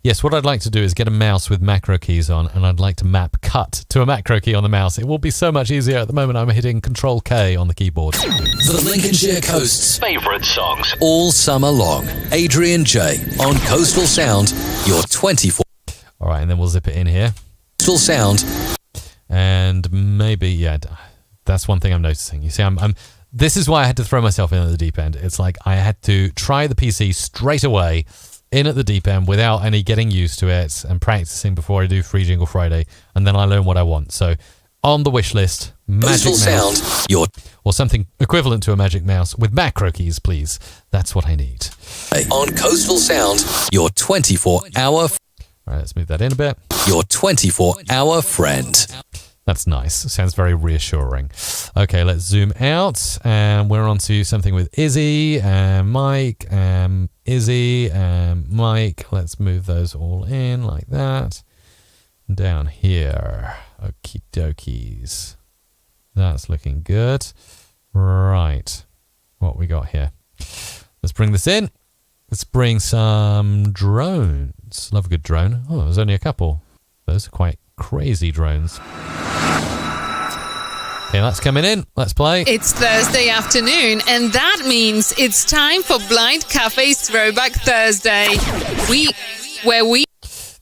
Yes, what I'd like to do is get a mouse with macro keys on, and I'd like to map cut to a macro key on the mouse. It will be so much easier. At the moment, I'm hitting Control K on the keyboard. The Lincolnshire Coast's favourite songs. All summer long. Adrian J. on Coastal Sound, your 24... All right, and then we'll zip it in here. Coastal Sound. And maybe, yeah, that's one thing I'm noticing. You see, I'm this is why I had to throw myself in at the deep end. It's like I had to try the PC straight away, in at the deep end without any getting used to it and practicing before I do free Jingle Friday, and then I learn what I want. So on the wish list, Magic Mouse, Sound, or something equivalent to a Magic Mouse with macro keys, please. That's what I need. On Coastal Sound, your 24-hour... All right, let's move that in a bit. Your 24-hour friend. That's nice. Sounds very reassuring. Okay, let's zoom out, and we're on to something with Izzy and Mike and Izzy and Mike. Let's move those all in like that. Down here. Okie dokies. That's looking good. Right. What we got here? Let's bring this in. Let's bring some drones. Love a good drone. Oh, there's only a couple. Those are quite crazy drones. Okay, that's coming in. Let's play. It's Thursday afternoon, and that means it's time for Blind Cafe's Throwback Thursday.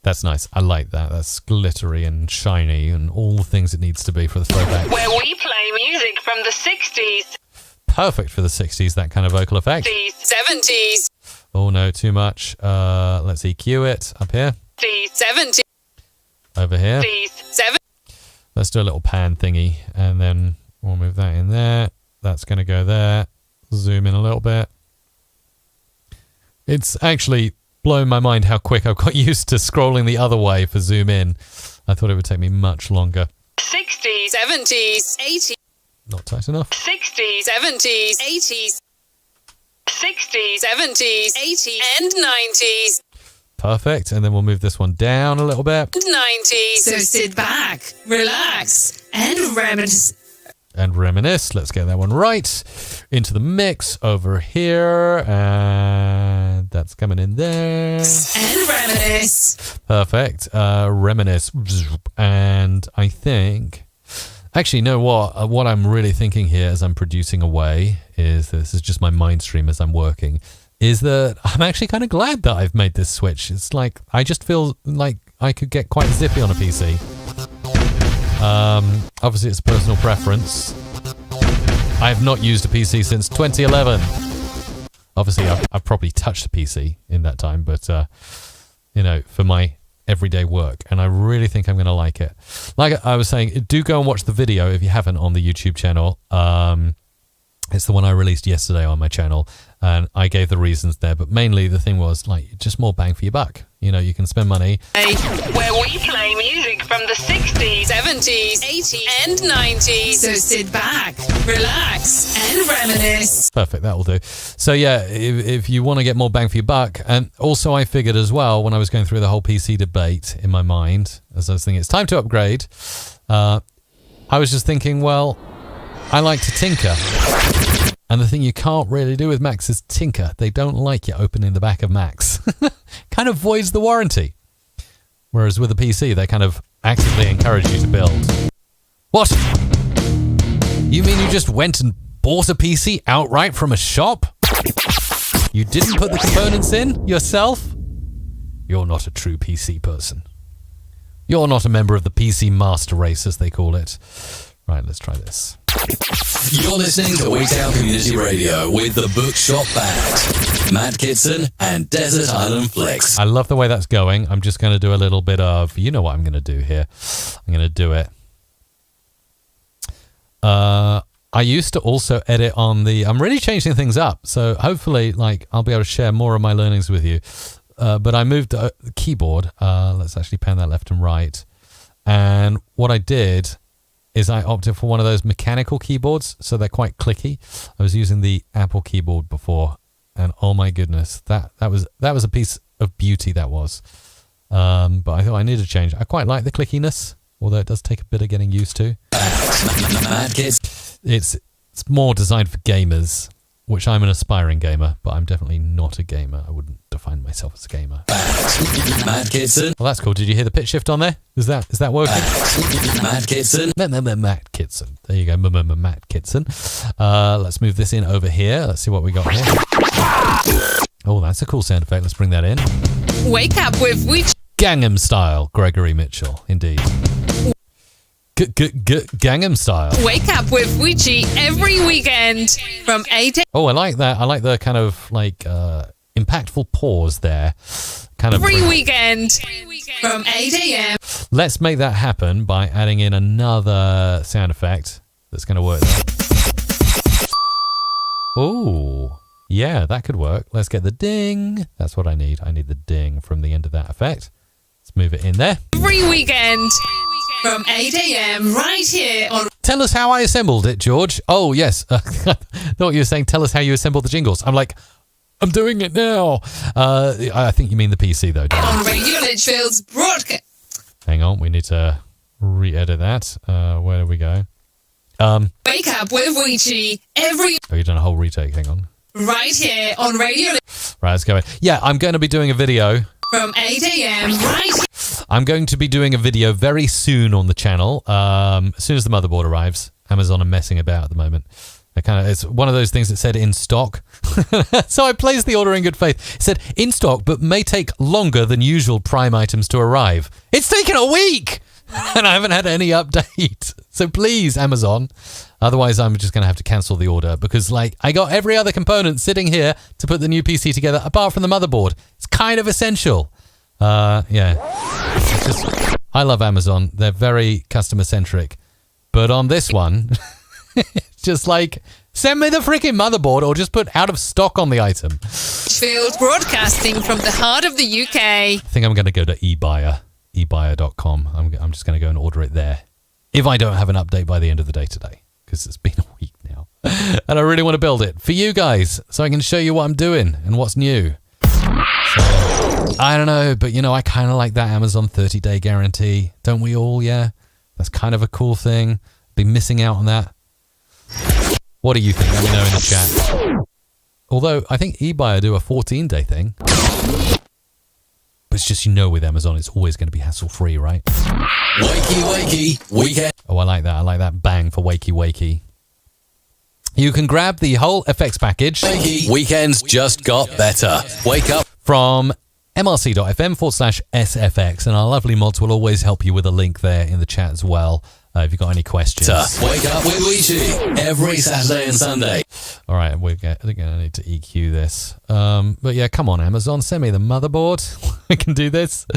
That's nice. I like that. That's glittery and shiny and all the things it needs to be for the throwback. Where we play music from the 60s. Perfect for the 60s, that kind of vocal effect. 70s. Oh no, too much. Let's EQ it up here. 70s. Over here. 70s. Let's do a little pan thingy, and then we'll move that in there. That's going to go there. Zoom in a little bit. It's actually blown my mind how quick I've got used to scrolling the other way for zoom in. I thought it would take me much longer. 60s. 70s. 80s. Not tight enough. 60s, 70s, 80s, 60s, 70s, 80s, and 90s. Perfect. And then we'll move this one down a little bit. 90s. So sit back, relax, and reminisce. And reminisce. Let's get that one right. Into the mix over here. And that's coming in there. And reminisce. Perfect. Reminisce. And I think... Actually, you know what? What I'm really thinking here as I'm producing away is, this is just my mind stream as I'm working, is that I'm actually kind of glad that I've made this switch. It's like, I just feel like I could get quite zippy on a PC. Obviously, it's a personal preference. I have not used a PC since 2011. Obviously, I've probably touched a PC in that time, but, you know, for my everyday work, and I really think I'm going to like it. Like I was saying, do go and watch the video if you haven't on the YouTube channel. It's the one I released yesterday on my channel, and I gave the reasons there, but mainly the thing was like just more bang for your buck. You know, you can spend money. Where we play music from the 60s, 70s, 80s, and 90s. So sit back, relax, and reminisce. Perfect, that will do. So yeah, if you want to get more bang for your buck, and also I figured as well when I was going through the whole PC debate in my mind, as I was thinking it's time to upgrade, I was just thinking, well, I like to tinker. And the thing you can't really do with Macs is tinker. They don't like you opening the back of Macs. Kind of voids the warranty. Whereas with a PC, they kind of actively encourage you to build. What? You mean you just went and bought a PC outright from a shop? You didn't put the components in yourself? You're not a true PC person. You're not a member of the PC master race, as they call it. Right, let's try this. You're listening to Weekdown Community Radio with the Bookshop Band, Matt Kitson and Desert Island Flicks. I love the way that's going. I'm just going to do a little bit of, you know what I'm going to do here. I'm going to do it. I used to also edit on the, I'm really changing things up. So hopefully, like, I'll be able to share more of my learnings with you. But I moved the keyboard. Let's actually pan that left and right. And what I did is I opted for one of those mechanical keyboards, so they're quite clicky. I was using the Apple keyboard before, and oh my goodness, that was a piece of beauty, that was. But I thought I needed to change. I quite like the clickiness, although it does take a bit of getting used to. It's more designed for gamers, which I'm an aspiring gamer, but I'm definitely not a gamer. I wouldn't define myself as a gamer. Matt Kitson. Well, that's cool. Did you hear the pitch shift on there? Is that working? Matt Kitson. Matt Kitson. There you go, Matt Kitson. Let's move this in over here. Let's see what we got here. Oh, that's a cool sound effect. Let's bring that in. Wake up with which Gangnam Style, Gregory Mitchell, indeed. Gangnam Style. Wake up with Witchy every weekend from 8 Oh, I like that. I like the kind of like impactful pause there. Kind of every weekend from 8 a.m. Let's make that happen by adding in another sound effect that's going to work there. Oh, yeah, that could work. Let's get the ding. That's what I need. I need the ding from the end of that effect. Let's move it in there. Every weekend from 8 a.m. right here on... Tell us how I assembled it, George. Oh, yes. I thought you were saying tell us how you assembled the jingles. I'm like, I'm doing it now. I think you mean the PC, though, don't you? On Radio Litchfield's broadcast. Hang on, we need to re-edit that. Where do we go? Wake up with Witchy every... Oh, you've done a whole retake. Hang on. right here on Radio Right, let's go. Yeah, I'm going to be doing a video. From 8 a.m. right. I'm going to be doing a video very soon on the channel. As soon as the motherboard arrives. Amazon are messing about at the moment. It's one of those things that said in stock. So I placed the order in good faith. It said in stock, but may take longer than usual Prime items to arrive. It's taken a week! And I haven't had any update. So please, Amazon. Otherwise, I'm just going to have to cancel the order because, I got every other component sitting here to put the new PC together apart from the motherboard. It's kind of essential. Yeah. I love Amazon. They're very customer-centric. But on this one, it's just send me the freaking motherboard or just put out of stock on the item. Field broadcasting from the heart of the UK. I think I'm going to go to ebuyer.com. I'm just going to go and order it there. If I don't have an update by the end of the day today. because it's been a week now. And I really want to build it for you guys so I can show you what I'm doing and what's new. So, I don't know, but I kind of like that Amazon 30-day guarantee. Don't we all? Yeah. That's kind of a cool thing. Be missing out on that. What do you think? Let me know in the chat. Although I think eBuyer do a 14-day thing. But it's just, with Amazon, it's always going to be hassle-free, right? Wakey weekend. Oh, I like that. I like that bang for wakey. You can grab the whole effects package. Wakey weekends just got better. Wake up From mrc.fm/SFX. And our lovely mods will always help you with a link there in the chat as well. If you've got any questions. Wake up with Weechi every Saturday and Sunday. All right, we're going to need to EQ this. But yeah, come on, Amazon, send me the motherboard. I can do this.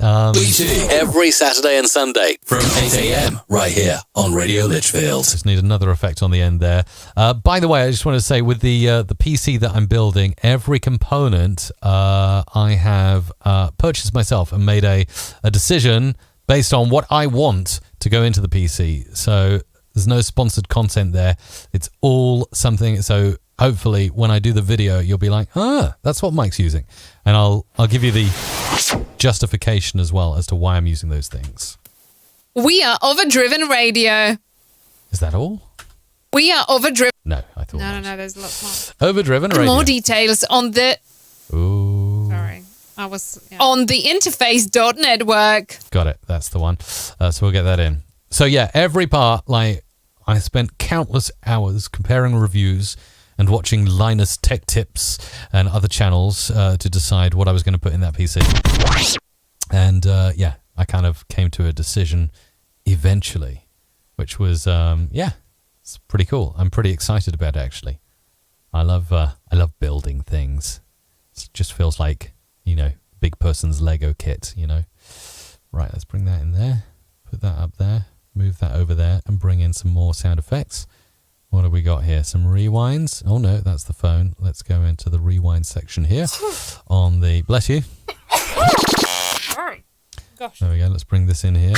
Weechi every Saturday and Sunday from 8 a.m. right here on Radio Litchfield. Just need another effect on the end there. By the way, I just want to say with the PC that I'm building, every component I have purchased myself and made a decision based on what I want to go into the PC. So there's no sponsored content there. It's all something. So hopefully when I do the video, you'll be like, that's what Mike's using. And I'll give you the justification as well as to why I'm using those things. We are Overdriven Radio. Is that all? We are Overdriven. No, I thought No, there's lots more. Overdriven Radio. More details on the... Ooh. Sorry. On the interface.network. Got it. That's the one. So we'll get that in. So yeah, every part, I spent countless hours comparing reviews and watching Linus Tech Tips and other channels to decide what I was going to put in that PC. And yeah, I kind of came to a decision eventually, which was, it's pretty cool. I'm pretty excited about it, actually. I love building things. It just feels like, big person's Lego kit, Right, let's bring that in there. Put that up there. Move that over there and bring in some more sound effects. What have we got here? Some rewinds. Oh, no, that's the phone. Let's go into the rewind section here on the... Bless you. Sorry. Gosh. There we go. Let's bring this in here.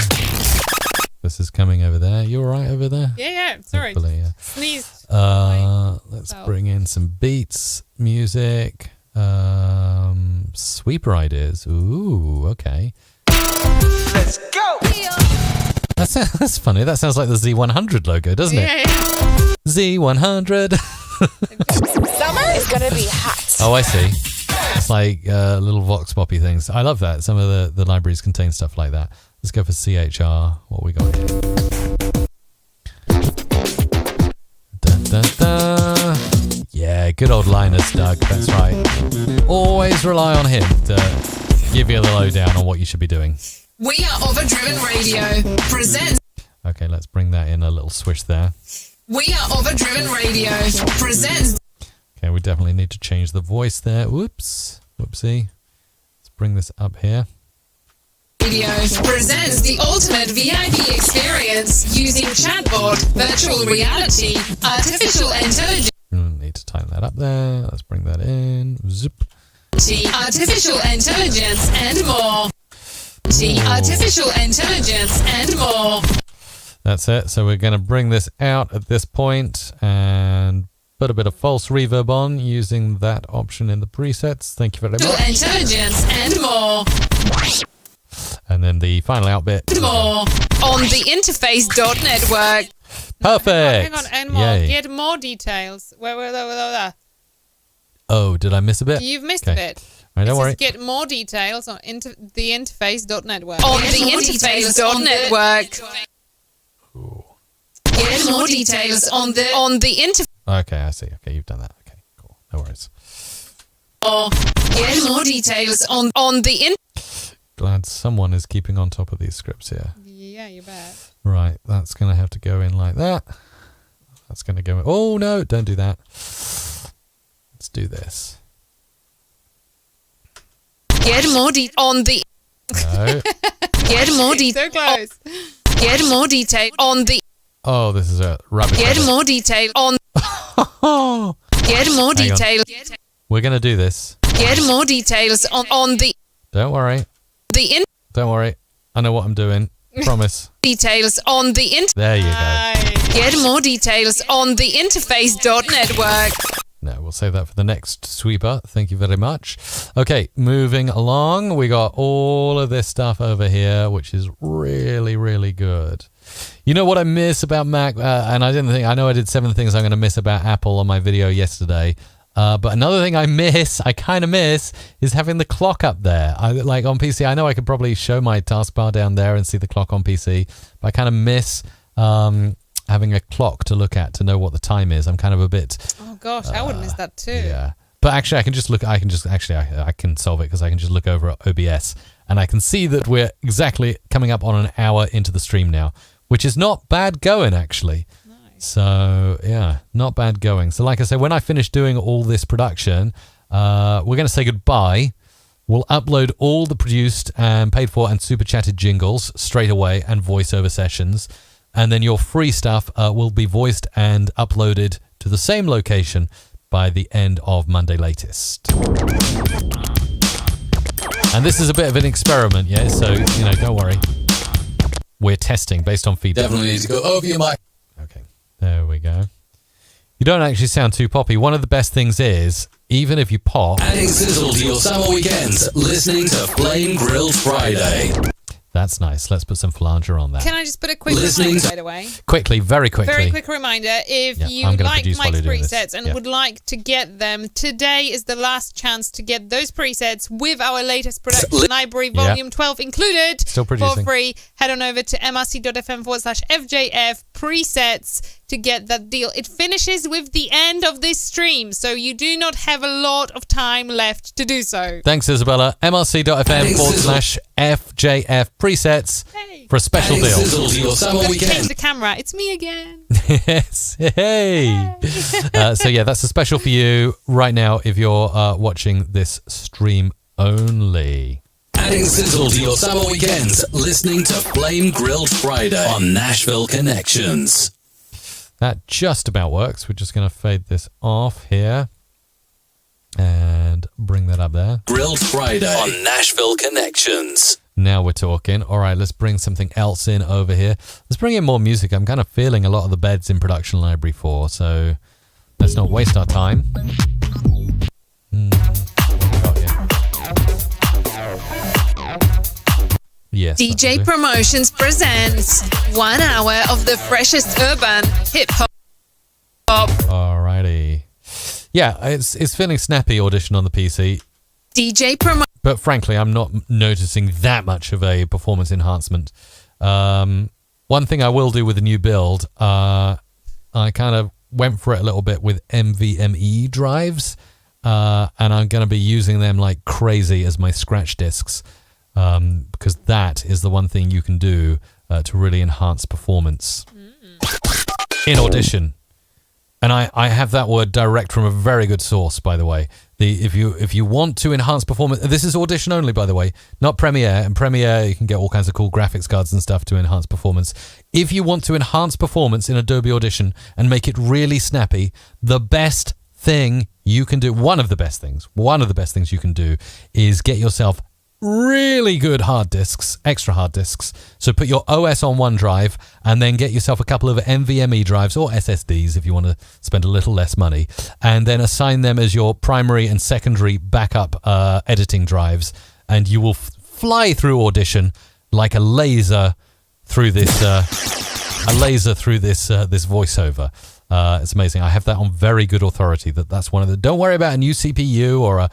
This is coming over there. You all right over there? Yeah. Sorry. Hopefully, yeah. Sneezed. Let's bring in some beats, music, sweeper ideas. Ooh, okay. Let's go. That's funny. That sounds like the Z100 logo, doesn't it? Yeah. Z100. Summer is gonna be hot. Oh, I see. It's like little vox poppy things. I love that. Some of the libraries contain stuff like that. Let's go for CHR. What we got here? Dun, dun, dun. Yeah, good old Linus, Doug. That's right. Always rely on him to give you the lowdown on what you should be doing. We are Overdriven Radio. Presents. Okay, let's bring that in a little swish there. We are Overdriven Radio. Presents. Okay, we definitely need to change the voice there. Whoops. Whoopsie. Let's bring this up here. Radio presents the ultimate VIP experience using chatbot, virtual reality, artificial intelligence. Need to tighten that up there. Let's bring that in. Zip. Artificial intelligence and more. Artificial intelligence and more. That's it. So we're going to bring this out at this point and put a bit of false reverb on using that option in the presets. Thank you very much. Intelligence and more. And then the final out bit. More on the interface.network. Perfect. Hang on, and more. Yay. Get more details. Where? Oh, did I miss a bit? You've missed Okay. a bit. All right, don't It worry. says get more details on the interface.network. On the interface.network. Get more details on the interface. Okay, I see. Okay, you've done that. Okay, cool. No worries. Get more details on the Glad someone is keeping on top of these scripts here. Yeah, you bet. Right, that's going to have to go in like that. That's going to go in. Oh, no, don't do that. Let's do this. Get more on the. No. Get more detail. So close. Get more detail on the. Oh, this is a rubbish. Get more detail on. Get more detail. We're going to do this. Get more details on the. Don't worry. Don't worry. I know what I'm doing. Promise. Details on the There you go. Get more details on the interface.network. No, we'll save that for the next sweeper. Thank you very much. Okay, moving along. We got all of this stuff over here, which is really, really good. You know what I miss about Mac? And I know I did 7 things I'm going to miss about Apple on my video yesterday. But another thing I kind of miss, is having the clock up there. Like on PC, I know I could probably show my taskbar down there and see the clock on PC, but I kind of miss having a clock to look at to know what the time is. I'm kind of a bit... Oh gosh, I would miss that too. Yeah. But actually, I can solve it because I can just look over at OBS and I can see that we're exactly coming up on an hour into the stream now, which is not bad going, actually. Nice. So, yeah, not bad going. So, like I said, when I finish doing all this production, we're going to say goodbye. We'll upload all the produced and paid for and super chatted jingles straight away and voiceover sessions. And then your free stuff will be voiced and uploaded to the same location by the end of Monday latest. And this is a bit of an experiment, yeah? So, don't worry. We're testing based on feedback. Definitely need to go over your mic. Okay, there we go. You don't actually sound too poppy. One of the best things is, even if you pop... Adding sizzle to your summer weekends, listening to Flame Grilled Friday. That's nice. Let's put some flanger on that. Can I just put a quick reminder, by the way? Quickly, very quickly. Very quick reminder. If you like Mike's presets and would like to get them, today is the last chance to get those presets with our latest production library, Volume 12 included. Still producing. For free. Head on over to mrc.fm/FJF presets to get that deal. It finishes with the end of this stream, so you do not have a lot of time left to do so. Thanks, Isabella. mrc.fm/FJF presets for a special deal. Sizzle to your summer Change weekend. the camera. It's me again. Yes. Hey. So, yeah, that's a special for you right now if you're watching this stream only. Adding sizzle to your summer weekends, listening to Flame Grilled Friday on Nashville Connections. That just about works. We're just going to fade this off here and bring that up there. Grilled Friday on Nashville Connections. Now we're talking. All right, let's bring something else in over here. Let's bring in more music. I'm kind of feeling a lot of the beds in Production Library 4, so let's not waste our time. Yes. DJ Promotions presents 1 hour of the freshest urban hip-hop. Alrighty. Yeah, it's feeling snappy Audition on the PC. DJ Promotions. But frankly, I'm not noticing that much of a performance enhancement. One thing I will do with the new build, I kind of went for it a little bit with NVMe drives, and I'm going to be using them like crazy as my scratch discs. Because that is the one thing you can do to really enhance performance in Audition. And I have that word direct from a very good source, by the way. If you want to enhance performance, this is Audition only, by the way, not Premiere. And Premiere, you can get all kinds of cool graphics cards and stuff to enhance performance. If you want to enhance performance in Adobe Audition and make it really snappy, the best thing you can do, one of the best things you can do is get yourself really good hard disks, extra hard disks. So put your OS on one drive and then get yourself a couple of NVMe drives or SSDs if you want to spend a little less money, and then assign them as your primary and secondary backup editing drives, and you will fly through Audition like a laser through this this voiceover. It's amazing. I have that on very good authority. That's one of the. Don't worry about a new CPU or a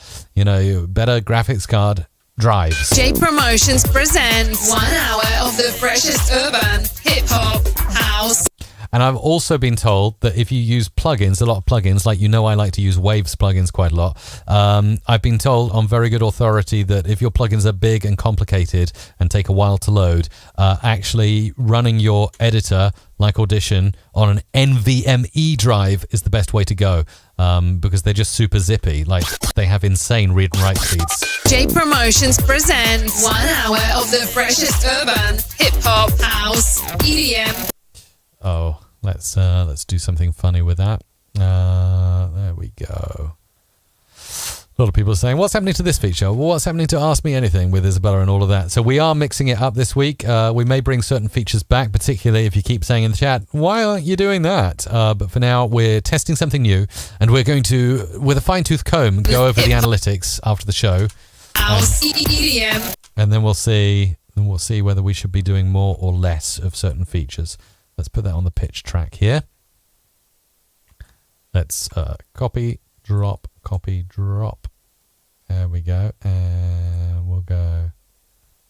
better graphics card. Drives. J Promotions presents 1 hour of the freshest urban hip-hop house. And I've also been told that if you use plugins, a lot of plugins, like I like to use Waves plugins quite a lot. I've been told on very good authority that if your plugins are big and complicated and take a while to load, actually running your editor like Audition on an NVMe drive is the best way to go, because they're just super zippy. Like, they have insane read and write speeds. J Promotions presents 1 hour of the freshest urban hip-hop house EDM. Oh, let's do something funny with that. There we go. A lot of people are saying, what's happening to this feature? What's happening to Ask Me Anything with Isabella and all of that? So we are mixing it up this week. We may bring certain features back, particularly if you keep saying in the chat, why aren't you doing that? But for now, we're testing something new, and we're going to, with a fine-tooth comb, go over the analytics after the show. And then we'll see whether we should be doing more or less of certain features. Let's put that on the pitch track here. Let's copy, drop. There we go. And we'll go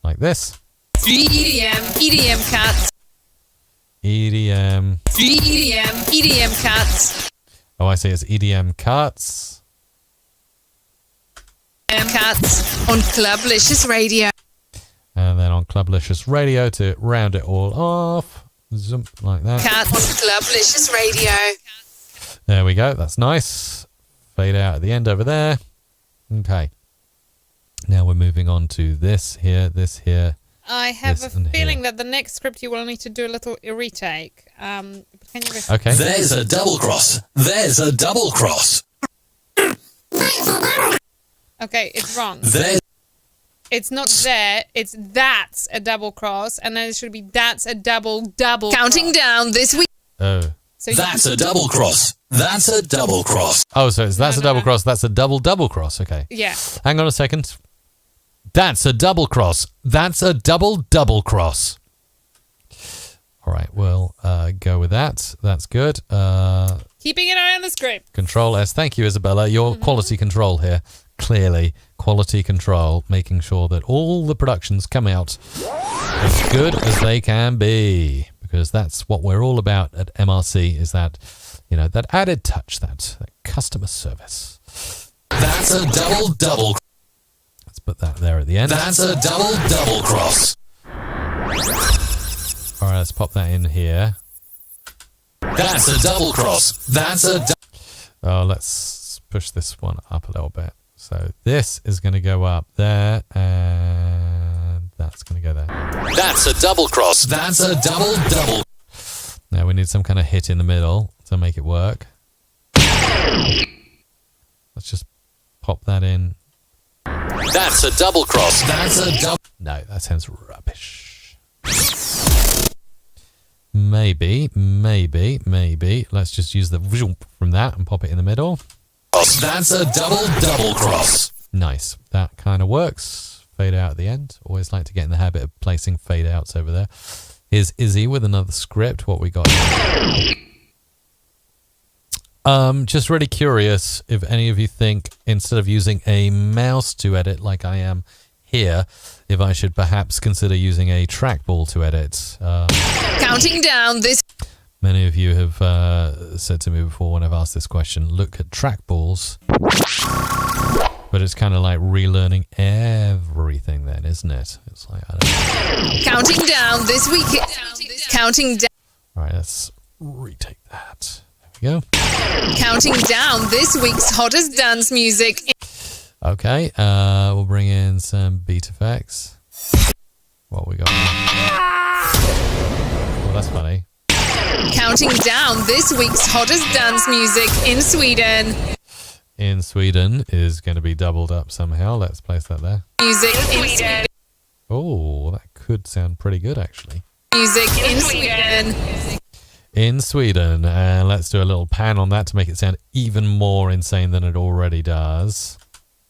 like this. EDM cuts. EDM cuts. Oh, I see. It's EDM cuts. Cuts on Clublicious Radio. And then on Clublicious Radio to round it all off. Zoom, like that. Cuts on Clublicious Radio. There we go. That's nice. Fade out at the end over there. Okay. Now we're moving on to this here. I have a feeling that the next script you will need to do a little retake. Can you okay. There's a double cross. Okay, it's wrong. It's not there. It's that's a double cross, and then it should be that's a double. Counting down this week. Oh. So that's a double cross. That's a double cross. Oh, so that's a double cross. That's a double cross. Okay. Yeah. Hang on a second. That's a double cross. That's a double cross. All right, we'll go with that. That's good. Keeping an eye on the script. Control S. Thank you, Isabella. Your quality control here. Clearly, quality control, making sure that all the productions come out as good as they can be. Because that's what we're all about at MRC, is that, that added touch, that customer service. That's a double. Let's put that there at the end. That's a double cross. All right, let's pop that in here. That's a double cross. Oh, let's push this one up a little bit. So this is going to go up there, and that's going to go there. That's a double cross. That's a double. Now we need some kind of hit in the middle to make it work. Let's just pop that in. That's a double cross. That's a double. No, that sounds rubbish. Maybe. Let's just use the visual from that and pop it in the middle. That's a double cross. Nice. That kind of works. Fade out at the end. Always like to get in the habit of placing fade outs over there. Here's Izzy with another script. What we got here? Just really curious if any of you think, instead of using a mouse to edit like I am here, if I should perhaps consider using a trackball to edit. Counting down this. Many of you have said to me before when I've asked this question, look at trackballs. But it's kind of like relearning everything then, isn't it? It's like, I don't know. Counting down this week. Counting down. All right, let's retake that. There we go. Counting down this week's hottest dance music. Okay, we'll bring in some beat effects. What we got? Well, that's funny. Counting down this week's hottest dance music in Sweden. In Sweden is going to be doubled up somehow. Let's place that there. Music in Sweden. Oh, that could sound pretty good, actually. Music in Sweden. In Sweden. And let's do a little pan on that to make it sound even more insane than it already does.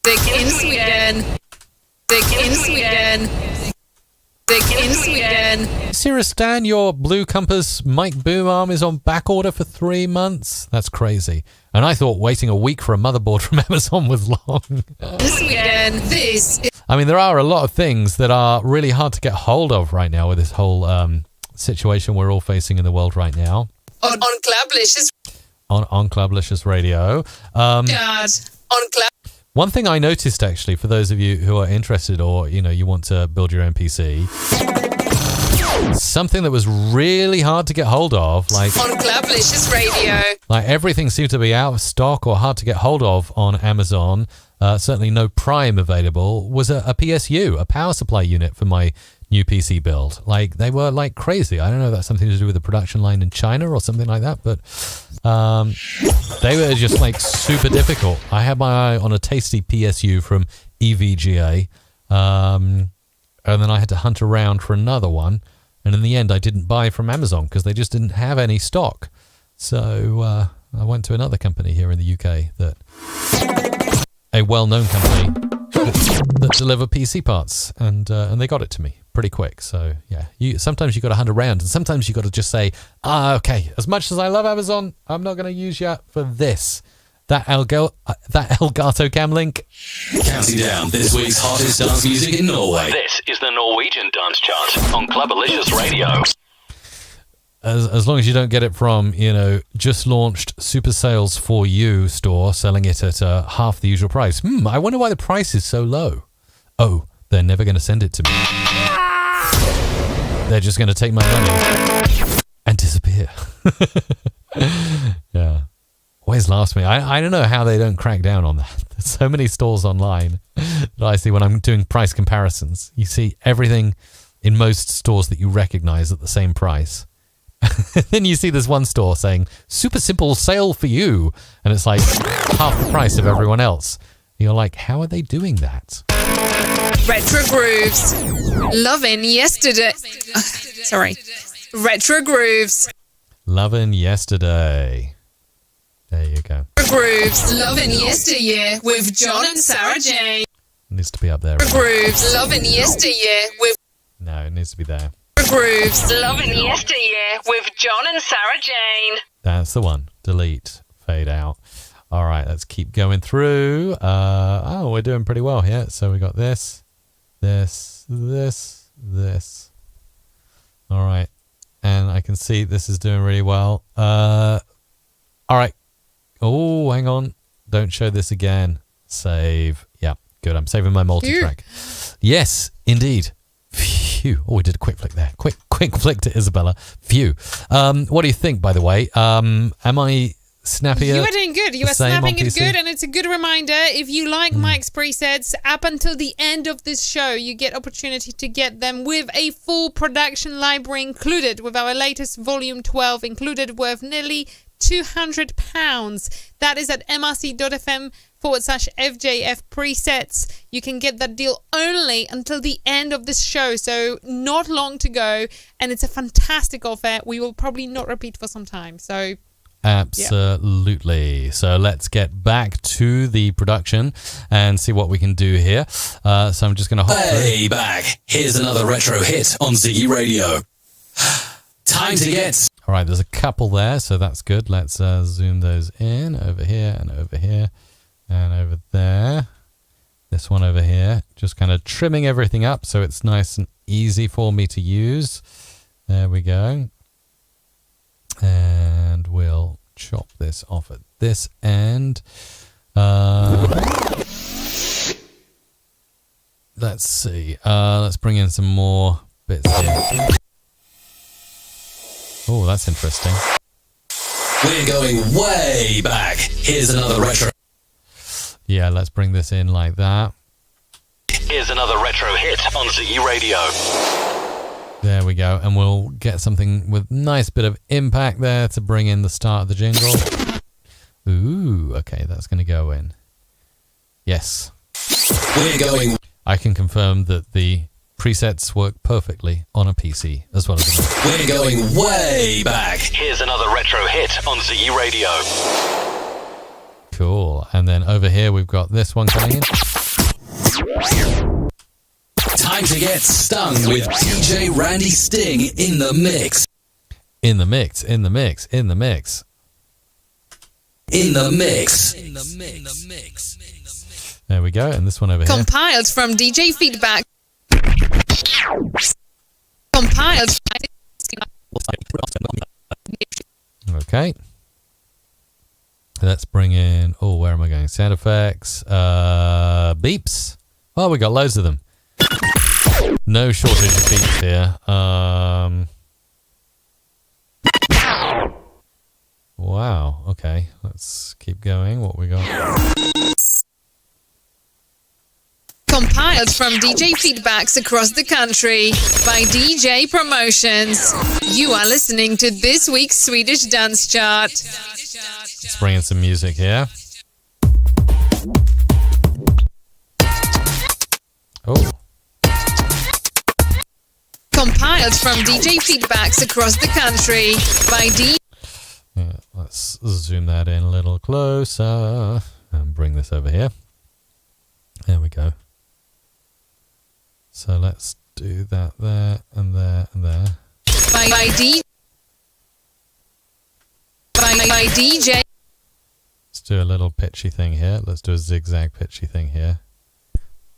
Music in Sweden. Music in Sweden. Music in Sweden. Serious, Stan, your Blue Compass mic boom arm is on back order for 3 months? That's crazy. And I thought waiting a week for a motherboard from Amazon was long. In Sweden, this is... I mean, there are a lot of things that are really hard to get hold of right now with this whole situation we're all facing in the world right now. On Clublicious. On Clublicious Radio. On Club. One thing I noticed, actually, for those of you who are interested or, you want to build your own PC, something that was really hard to get hold of, like on Clublicious Radio. Like everything seemed to be out of stock or hard to get hold of on Amazon. Certainly no Prime available. Was a PSU, a power supply unit for my new PC build. Like, they were like crazy. I don't know if that's something to do with the production line in China or something like that, but they were just like super difficult. I had my eye on a tasty PSU from EVGA, and then I had to hunt around for another one, and in the end I didn't buy from Amazon because they just didn't have any stock. So I went to another company here in the UK, a well-known company that deliver PC parts, and they got it to me pretty quick. So yeah, sometimes you got to hunt around, and sometimes you got to just say, okay, as much as I love Amazon, I'm not going to use you for this. That Elgato cam link. Counting down this week's hottest dance music in Norway. This is the Norwegian Dance Chart on Clubalicious Radio. As long as you don't get it from, just launched Super Sales for You store selling it at half the usual price. I wonder why the price is so low. Oh, they're never going to send it to me. They're just going to take my money and disappear. Yeah. Always laughs me. I don't know how they don't crack down on that. There's so many stores online that I see when I'm doing price comparisons. You see everything in most stores that you recognize at the same price. Then you see this one store saying super simple sale for you, and it's like half the price of everyone else. You're like, how are they doing that? Retro Grooves. Loving yesterday. Sorry. Retro Grooves. Loving yesterday. There you go. Grooves. Loving yesteryear with John and Sarah Jane. It needs to be up there. Grooves. Loving yesteryear with. No, it needs to be there. Grooves. Loving yesteryear with John and Sarah Jane. That's the one. Delete. Fade out. All right, let's keep going through. We're doing pretty well here. So we got this. All right. And I can see this is doing really well. All right. Oh, hang on. Don't show this again. Save. Yeah, good. I'm saving my multi-track. Yes, indeed. Phew. Oh, we did a quick flick there. Quick flick to Isabella. Phew. What do you think, by the way? Am I snappier? You are doing good. You are snapping it good, and it's a good reminder. If you like Mike's presets, up until the end of this show, you get opportunity to get them with a full production library included, with our latest volume 12 included, worth nearly £200. That is at mrc.fm/FJF presets. You can get that deal only until the end of this show, so not long to go, and it's a fantastic offer. We will probably not repeat for some time, so absolutely. So let's get back to the production and see what we can do here. So I'm just going to hop Hey, back. Here's another retro hit on Ziggy Radio. Time to get... All right, there's a couple there, so that's good. Let's zoom those in over here and over here and over there. This one over here, just kind of trimming everything up so it's nice and easy for me to use. There we go. And we'll chop this off at this end. Let's see. Let's bring in some more bits here. Oh, that's interesting. We're going way back. Here's another retro. Yeah, let's bring this in like that. Here's another retro hit on Ziggy Radio. There we go. And we'll get something with nice bit of impact there to bring in the start of the jingle. Ooh, okay, that's going to go in. Yes. We're going... I can confirm that the presets work perfectly on a PC as well as a Mac. We're going way back. Here's another retro hit on Ziggy Radio. Cool. And then over here we've got this one coming in. Time to get stung with DJ Randy Sting in the mix. In the mix, in the mix, in the mix. In the mix. There we go. And this one over here. Compiled from DJ Feedback. Compiled. Okay. Let's bring in, where am I going? Sound effects, beeps. Oh, we got loads of them. No shortage of beeps here. Wow. Okay. Let's keep going. What we got? Compiled from DJ feedbacks across the country by DJ Promotions. You are listening to this week's Swedish Dance Chart. Let's bring in some music here. Oh. Compiled from DJ feedbacks across the country by Yeah, let's zoom that in a little closer and bring this over here. There we go. So let's do that there and there and there. by DJ. Let's do a little pitchy thing here. Let's do a zigzag pitchy thing here.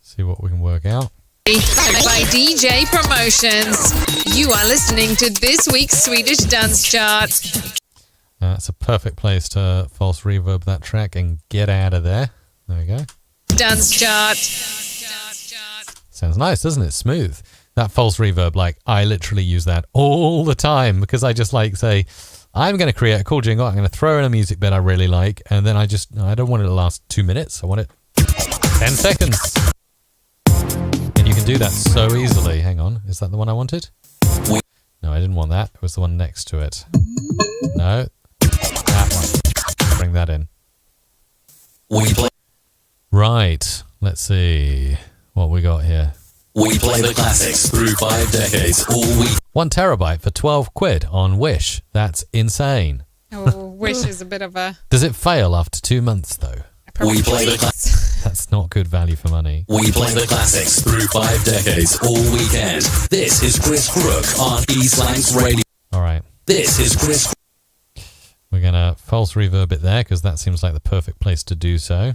See what we can work out. By DJ Promotions. You are listening to this week's Swedish Dance Chart. It's a perfect place to false reverb that track and get out of there. There we go. Dance Chart. Sounds nice, doesn't it? Smooth. That false reverb, like, I literally use that all the time because I just like say, I'm going to create a cool jingle. I'm going to throw in a music bit I really like, and then I don't want it to last 2 minutes. I want it 10 seconds. And you can do that so easily. Hang on. Is that the one I wanted? No, I didn't want that. It was the one next to it. No. That one. Bring that in. Right. Let's see what we got here. We play the classics through 5 decades all week. 1 terabyte for 12 quid on Wish. That's insane. Oh, Wish is a bit of a... Does it fail after 2 months, though? We play the classics. That's not good value for money. We play the classics through 5 decades all weekend. This is Chris Crook on E-Slangs Radio. All right. This is Chris. We're going to false reverb it there because that seems like the perfect place to do so.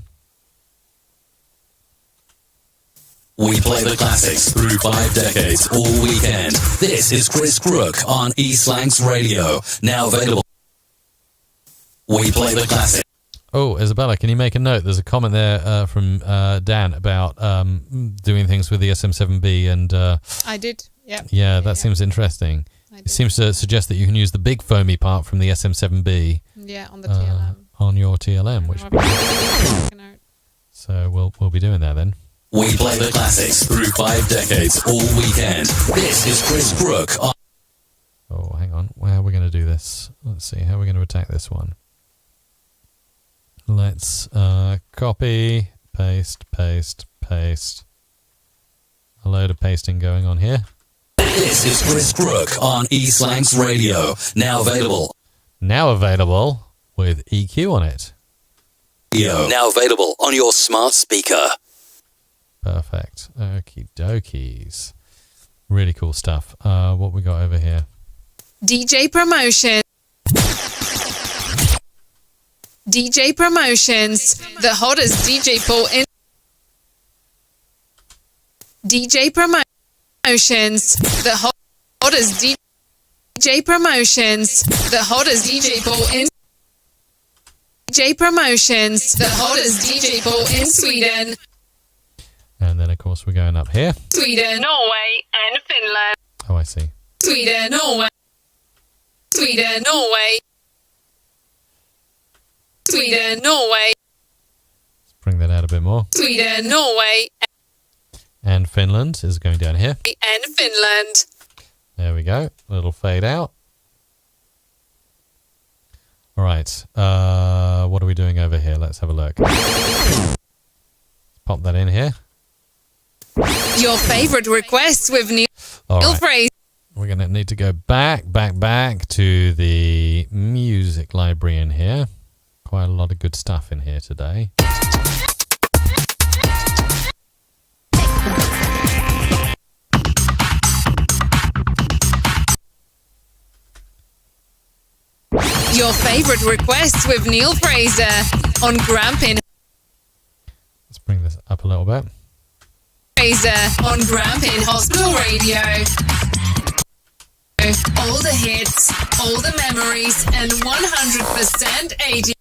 We play the classics through 5 decades all weekend. This is Chris Crook on E-Slangs Radio. Now available. We play the classics. Oh, Isabella, can you make a note? There's a comment there from Dan about doing things with the SM7B and... I did, yeah. Yeah, that seems interesting. It seems to suggest that you can use the big foamy part from the SM7B. Yeah, on the TLM. On your TLM, which... So we'll be doing that then. We play the classics through 5 decades all weekend. This is Chris Crook on... Oh, hang on. How are we going to do this? Let's see. How are we going to attack this one? Let's copy, paste, paste, paste. A load of pasting going on here. This is Chris Crook on E-Slangs Radio. Now available. Now available with EQ on it. Now available on your smart speaker. Perfect. Okie dokies. Really cool stuff. What we got over here? DJ Promotion. DJ Promotions. The hottest DJ pool in... DJ Promotions. The hottest DJ Promotions. The hottest DJ pool in... DJ Promotions. The hottest DJ pool in Sweden. And then, of course, we're going up here. Sweden, Norway, and Finland. Oh, I see. Sweden, Norway. Sweden, Norway. Sweden, Norway. Let's bring that out a bit more. Sweden, Norway. And Finland is going down here. And Finland. There we go. A little fade out. All right. What are we doing over here? Let's have a look. Let's pop that in here. Your favorite requests with Neil Right. Fraser. We're going to need to go back to the music library in here. Quite a lot of good stuff in here today. Your favorite requests with Neil Fraser on Grampin. Let's bring this up a little bit. Fraser on Grampin Hospital Radio. All the hits, all the memories, and 100% 80.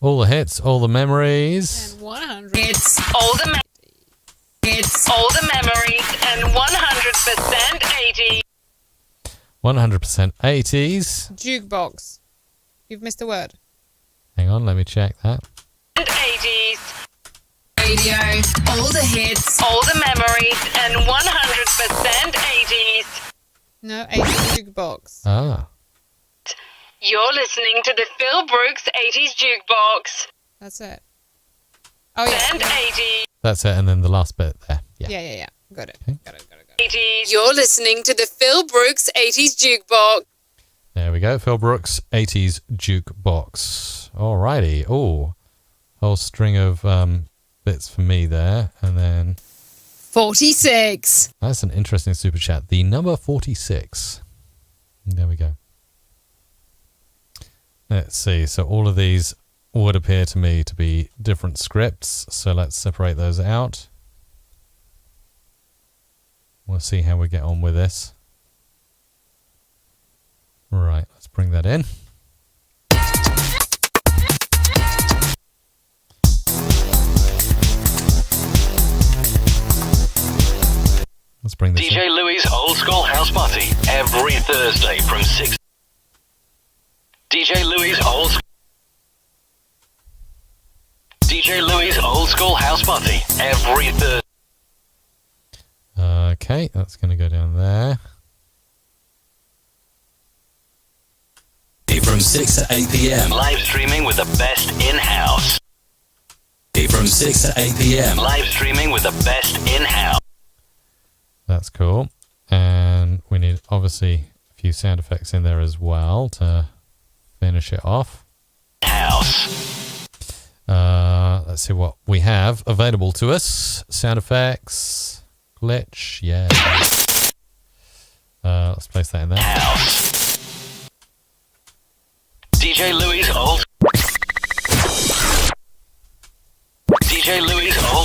All the hits, all the memories. And 100. Hits, All the hits, all the memories and 100% 80. 100% 80s. Jukebox. You've missed a word. Hang on, let me check that. And 80s. Radio. All the hits, All the memories and 100% 80s. No, 80s jukebox. Ah. You're listening to the Phil Brooks 80s Jukebox. That's it. Oh, yeah. And 80s. That's it. And then the last bit there. Yeah. Yeah. Got it. Okay. Got it. 80s. You're listening to the Phil Brooks 80s Jukebox. There we go. Phil Brooks 80s Jukebox. Alrighty. Oh, whole string of bits for me there. And then 46. that's an interesting super chat. The number 46. There we go. Let's see. So all of these would appear to me to be different scripts. So let's separate those out. We'll see how we get on with this. Right, let's bring that in. Let's bring this DJ in. Louis' Old School House Party every Thursday from 6. DJ Louis' Old School House Party every Thursday. Okay, that's going to go down there. From 6 to 8 p.m. Live streaming with the best in-house. From 6 to 8 p.m. Live streaming with the best in-house. That's cool. And we need, obviously, a few sound effects in there as well to finish it off. House. Let's see what we have available to us. Sound effects. Glitch. Yeah. Let's place that in there. House. DJ Louis' Old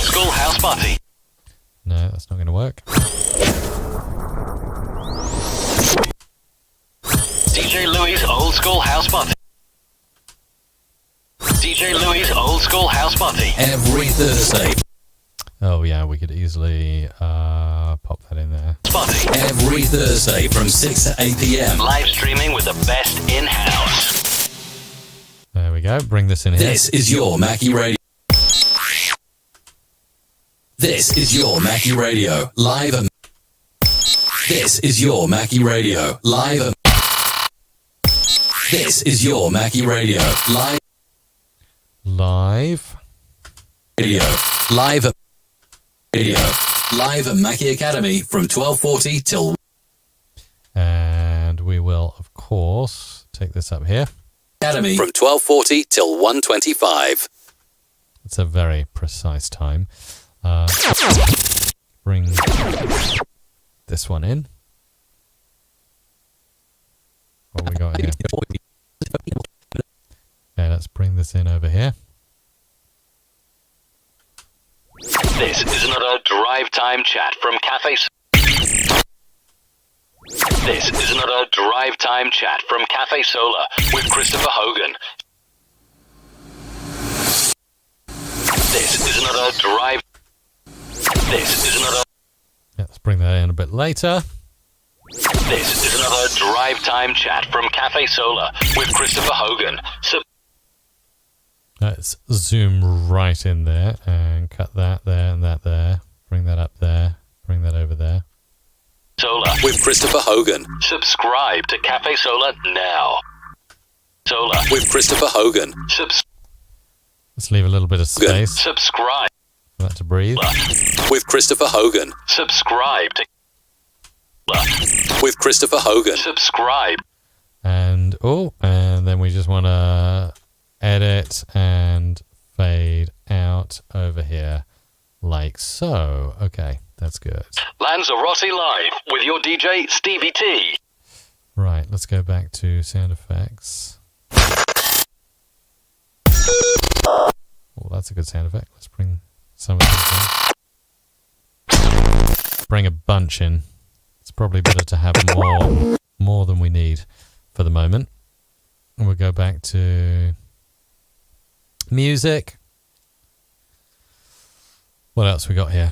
School House Party. No, that's not going to work. DJ Louis' Old School House Party. DJ Louis' Old School House Party. Every Thursday. Oh, yeah, we could easily pop that in there. Party. Every Thursday from 6 to 8 p.m. Live streaming with the best in-house. There we go. Bring this in here. This is your Mackie Radio. This is your Mackie Radio. Live at... This is your Mackie Radio. Live at... This is your Mackie Radio. Live... Live. Radio. Live at... Radio. Live at Mackie Academy from 12:40 till... And we will, of course, take this up here. Academy from 12:40 till 1:25. It's a very precise time. Bring this one in. What we got here? Okay, let's bring this in over here. This is another drive time chat from Cafe. This is another drive time chat from Cafe Solar with Christopher Hogan. This is another drive. This is another. Yeah, let's bring that in a bit later. This is another drive time chat from Cafe Solar with Christopher Hogan. Let's zoom right in there and cut that there and that there. Bring that up there. Bring that over there. Solar with Christopher Hogan. Subscribe to Cafe Solar now. Solar with Christopher Hogan. Let's leave a little bit of space. Subscribe. For that to breathe. With Christopher Hogan. Subscribe to with Christopher Hogan. Subscribe. And then we just want to edit and fade out over here like so. Okay, that's good. Lanzarote Live with your DJ Stevie T. Right, let's go back to sound effects. Oh, that's a good sound effect. Let's bring some of these in. Bring a bunch in. It's probably better to have more than we need for the moment. And we'll go back to music. What else we got here?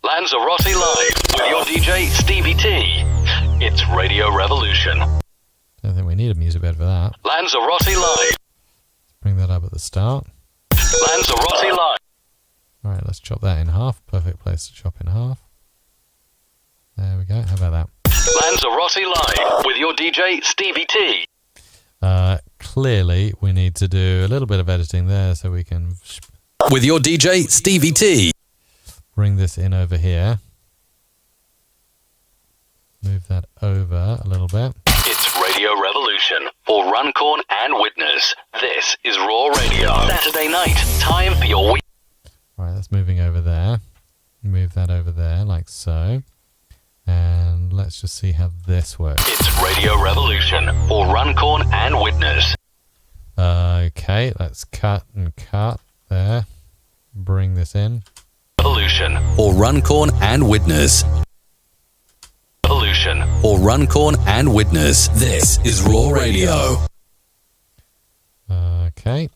Lanzarote Live with your DJ Stevie T. It's Radio Revolution. Don't think we need a music bed for that. Lanzarote Live. Bring that up at the start. Lanzarote Live. All right, let's chop that in half. Perfect place to chop in half. There we go. How about that? Lanzarote Live with your DJ Stevie T. Clearly, we need to do a little bit of editing there so we can With your DJ Stevie T. bring this in over here. Move that over a little bit. It's Radio Revolution for Runcorn and Widnes. This is Raw Radio. Saturday night, time for your week. All right, that's moving over there. Move that over there like so. And let's just see how this works. It's Radio Revolution for Runcorn and Widnes. Okay, let's cut and cut there. Bring this in. Revolution. Or Runcorn and Widnes. Revolution. Or Runcorn and Widnes. This is Raw Radio. Okay.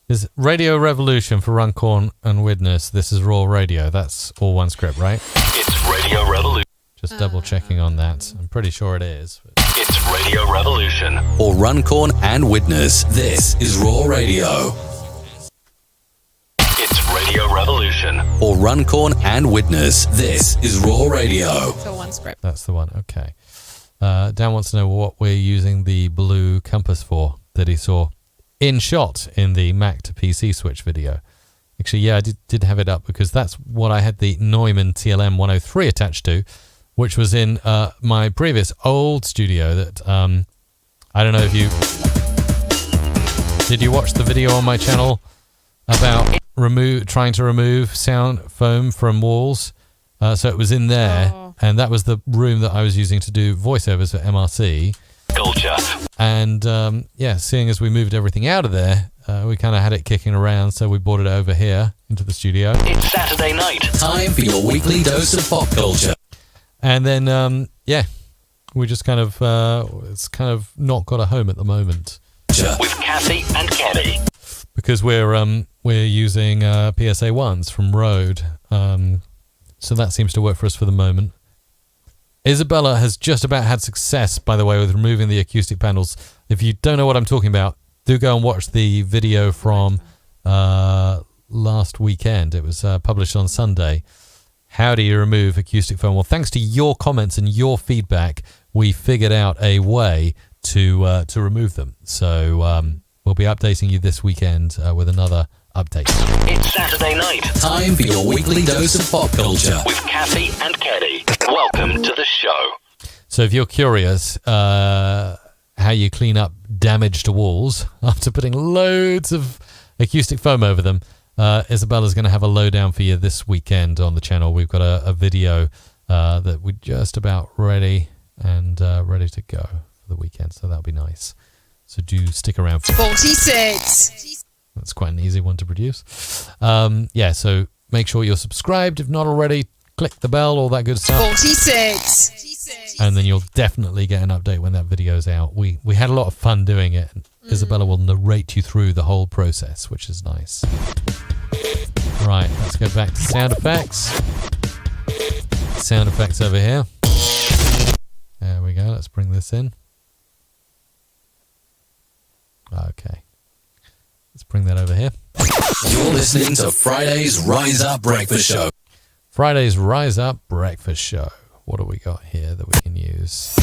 Is Radio Revolution for Runcorn and Widnes. This is Raw Radio. That's all one script, right? It's Radio Revolution. Just double checking on that. I'm pretty sure it is. It's Radio Revolution. Or Runcorn and Widnes. This is Raw Radio. It's Radio Revolution. Or Runcorn and Widnes. This is Raw Radio. So one script. That's the one. Okay. Dan wants to know what we're using the blue compass for that he saw in shot in the Mac to PC switch video. Actually, yeah, I did have it up because that's what I had the Neumann TLM 103 attached to, which was in my previous old studio that I don't know if you... Did you watch the video on my channel about trying to remove sound foam from walls? So it was in there, and that was the room that I was using to do voiceovers for MRC. Culture. And yeah, seeing as we moved everything out of there, we kind of had it kicking around, so we brought it over here into the studio. It's Saturday night. Time for your weekly dose of pop culture. And then, yeah, we just kind of, it's kind of not got a home at the moment. With Kathy and Kenny. Because we're using PSA 1s from Rode. So that seems to work for us for the moment. Isabella has just about had success, by the way, with removing the acoustic panels. If you don't know what I'm talking about, do go and watch the video from last weekend. It was published on Sunday. How do you remove acoustic foam? Well, thanks to your comments and your feedback, we figured out a way to remove them. So we'll be updating you this weekend with another update. It's Saturday night. Time for your weekly dose of pop culture. With Kathy and Kenny. Welcome to the show. So if you're curious how you clean up damaged walls after putting loads of acoustic foam over them, Isabella's going to have a lowdown for you this weekend on the channel. We've got a video that we're just about ready and ready to go for the weekend, so that'll be nice. So do stick around for 46. That's quite an easy one to produce. Yeah, so make sure you're subscribed if not already. Click the bell, all that good stuff. 46. And then you'll definitely get an update when that video's out. We had a lot of fun doing it. Isabella will narrate you through the whole process, which is nice. Right, let's go back to sound effects. Sound effects over here. There we go. Let's bring this in. Okay. Let's bring that over here. You're listening to Friday's Rise Up Breakfast Show. Friday's Rise Up Breakfast Show. What do we got here that we can use?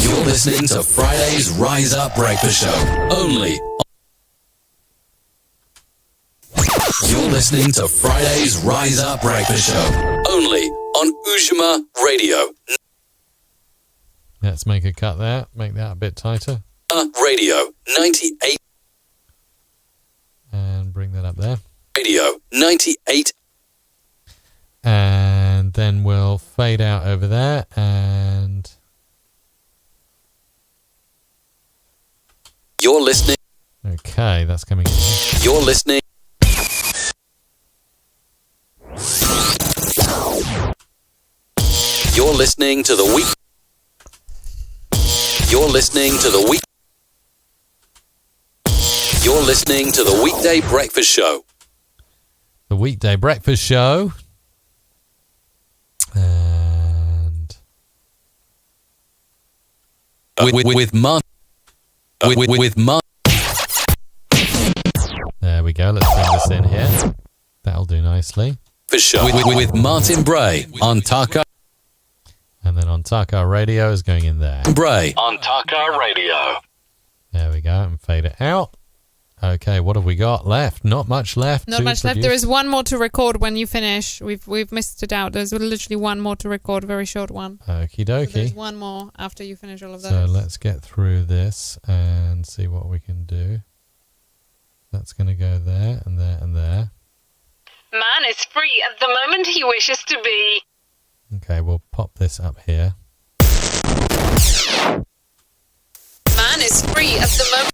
You're listening to Friday's Rise Up Breakfast Show. Only. You're listening to Friday's Rise Up Breakfast Show. Only on Ujima Radio. Let's make a cut there. Make that a bit tighter. Radio 98. And bring that up there. Radio 98. And then we'll fade out over there and... You're listening. Okay, that's coming in. You're listening. You're listening to the week. You're listening to the week. You're listening to the weekday breakfast show. The weekday breakfast show. And with Martin. There we go. Let's bring this in here. That'll do nicely. For sure. With Martin Bray on Taka. And then on Taka Radio is going in there. Bray On Taka Radio. There we go. And fade it out. Okay, what have we got left? Not much left. Not much left. There is one more to record when you finish. We've missed it out. There's literally one more to record, a very short one. Okie So dokie. there's one more after you finish all of those. So let's get through this and see what we can do. That's going to go there and there and there. Man is free at the moment he wishes to be. Okay, we'll pop this up here. Man is free at the moment.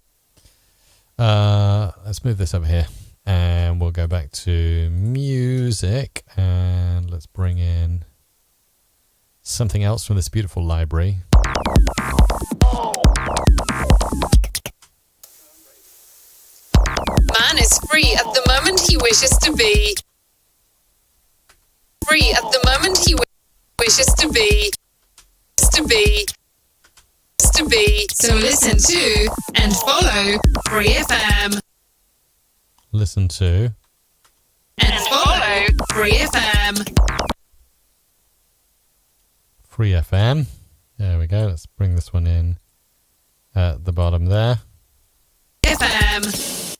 Let's move this up here. And we'll go back to music. And let's bring in something else from this beautiful library. Man is free at the moment he wishes to be. Free at the moment he wishes to be. To be. So listen to and follow Free FM. Listen to. And follow Free FM. Free FM. There we go. Let's bring this one in at the bottom there. FM.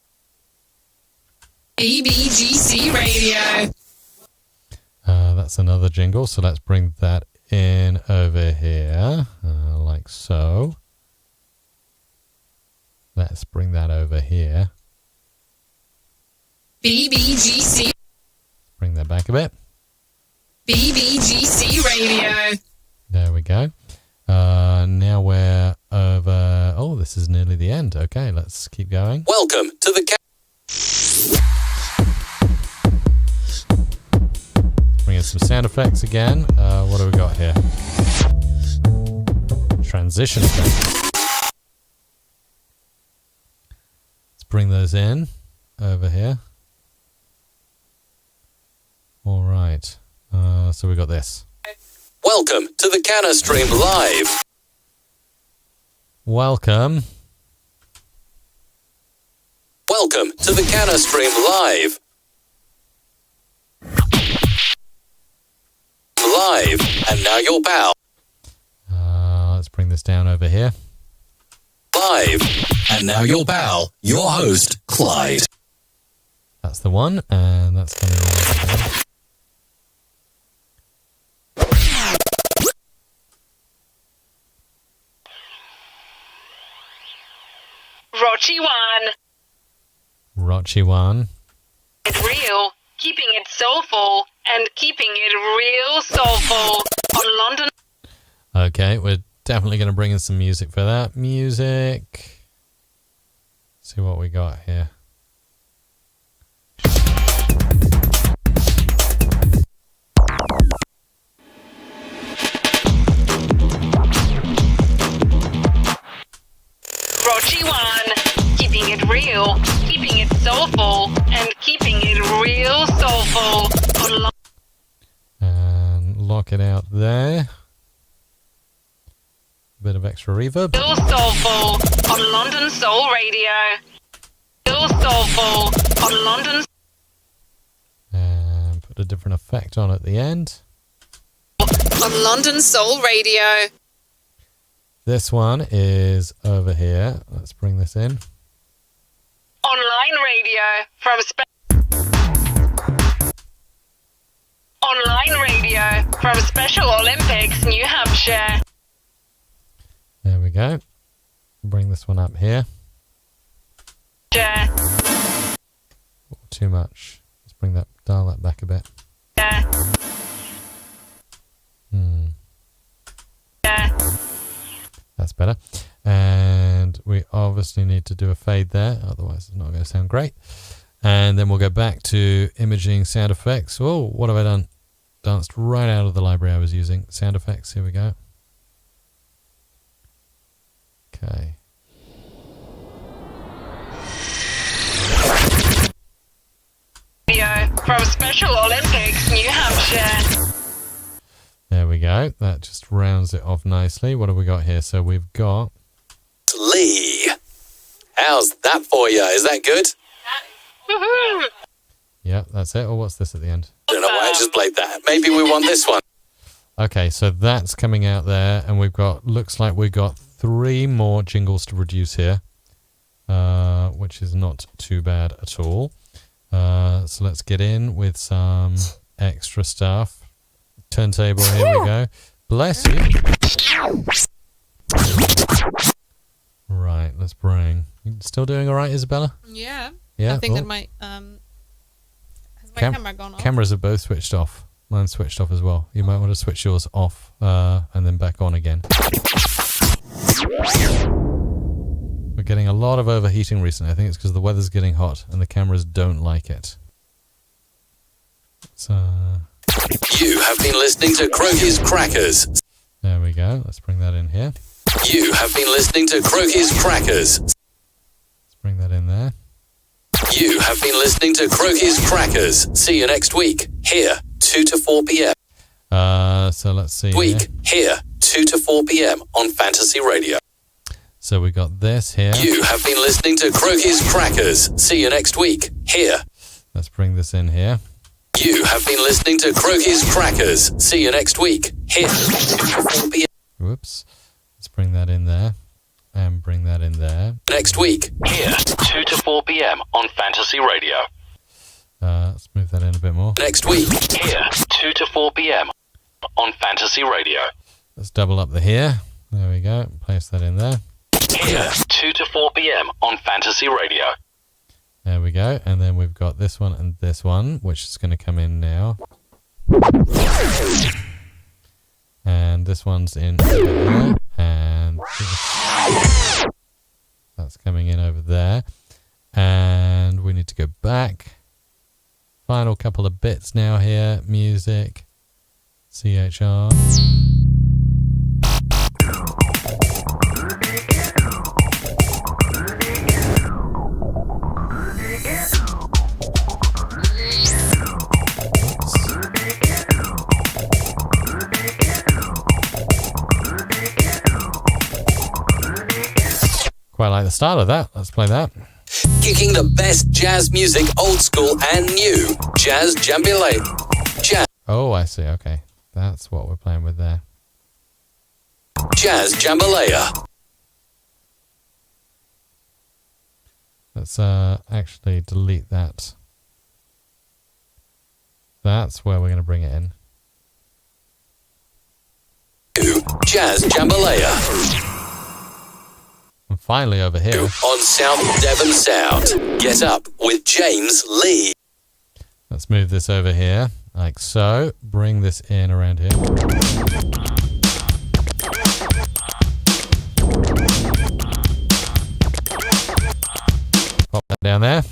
EBGC Radio. That's another jingle. So let's bring that in over here, like so. Let's bring that over here. BBGC. Bring that back a bit. BBGC Radio. There we go. Now we're over. Oh, this is nearly the end. Okay, let's keep going. welcome to the Bring in some sound effects again. What do we got here? Transition effects. Let's bring those in over here. All right. So we got this. welcome to the Canna Stream Live. Welcome. Welcome to the Canna Stream Live. Live, and now your pal. Let's bring this down over here. Live, and now your pal, your host, Clyde. That's the one, and that's coming in over here. Rochi one. Rochi one. It real, keeping it soulful, and keeping it real soulful on London. Okay, we're definitely going to bring in some music for that. Music. See what we got here. Rochi one, keeping it real, keeping it soulful, and keeping it real soulful on And lock it out there. Bit of extra reverb. Real soulful on London Soul Radio. Real soulful on London. And put a different effect on at the end. On London Soul Radio. This one is over here. Let's bring this in. Online radio from Online radio from Special Olympics, New Hampshire. There we go. Bring this one up here. Yeah. Oh, too much. Let's bring that, dial that back a bit. Yeah. Yeah. That's better. And we obviously need to do a fade there, otherwise it's not going to sound great. And then we'll go back to imaging sound effects. Oh, what have I done? Danced right out of the library I was using. Sound effects, here we go. Okay. Radio from Special Olympics, New Hampshire. There we go. That just rounds it off nicely. What have we got here? So we've got Lee. How's that for you? Is that good? Woohoo! yeah, that's it. Or what's this at the end? I don't know why I just played that. Maybe we want this one. Okay, so that's coming out there, and looks like we've got 3 more jingles to produce here, which is not too bad at all. So let's get in with some extra stuff. Turntable, here we go. Bless you. Right, let's bring. You still doing all right, Isabella? Yeah. Yeah. I think oh. that has my camera gone off? Cameras are both switched off. Mine's switched off as well. You might want to switch yours off and then back on again. We're getting a lot of overheating recently. I think it's because the weather's getting hot and the cameras don't like it. So You have been listening to Croaky's Crackers. there we go. Let's bring that in here. You have been listening to Croaky's Crackers. Let's bring that in there. You have been listening to Croaky's Crackers. See you next week. Here, 2 to 4 p.m. So let's see. Week, here, 2 to 4 p.m. on Fantasy Radio. So we got this here. You have been listening to Croaky's Crackers. See you next week. Here. Let's bring this in here. You have been listening to Croaky's Crackers. See you next week. Here, 2 to 4 p.m. Whoops. Let's bring that in there. And bring that in there. Next week. Here, 2 to 4 p.m. on Fantasy Radio. Let's move that in a bit more. Next week. Here, 2 to 4 p.m. on Fantasy Radio. Let's double up the here. There we go. Place that in there. Here, 2 to 4 p.m. on Fantasy Radio. There we go. And then we've got this one and this one, which is going to come in now. And this one's in over there. And that's coming in over there. And we need to go back. Final couple of bits now here. Music. CHR. Quite like the style of that. Let's play that. Kicking the best jazz music, old school and new. Jazz Jambalaya. Jazz. Oh, I see. Okay. That's what we're playing with there. Jazz Jambalaya. Let's actually delete that. That's where we're going to bring it in. Jazz Jambalaya. And finally over here. On South Devon Sound. Get up with James Lee. Let's move this over here, like so. Bring this in around here. Pop that down there.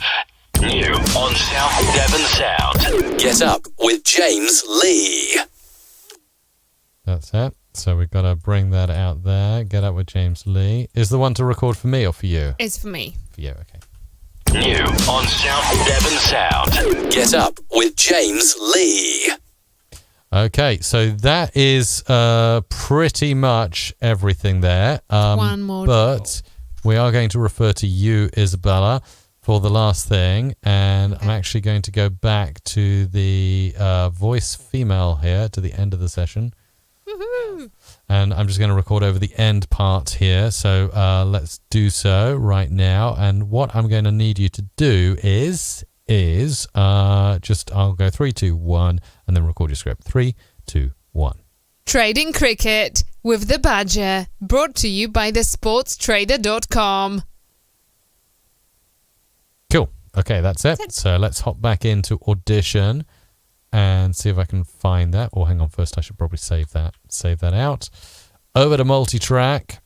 New on South Devon Sound. Get up with James Lee. That's it. So we've got to bring that out there. Get up with James Lee. Is the one to record for me or for you? It's for me. For you, okay. New on South Devon Sound. Get up with James Lee. Okay, so that is pretty much everything there. One more but we are going to refer to you, Isabella, for the last thing. And I'm actually going to go back to the voice female here to the end of the session. Woohoo! And I'm just going to record over the end part here. So let's do so right now. And what I'm going to need you to do is I'll go 3, 2, 1, and then record your script. 3, 2, 1. Trading Cricket with the Badger, brought to you by thesportstrader.com. Cool. Okay, that's it. So let's hop back into Audition and see if I can find that. Or hang on, first I should probably save that out. Over to multi-track.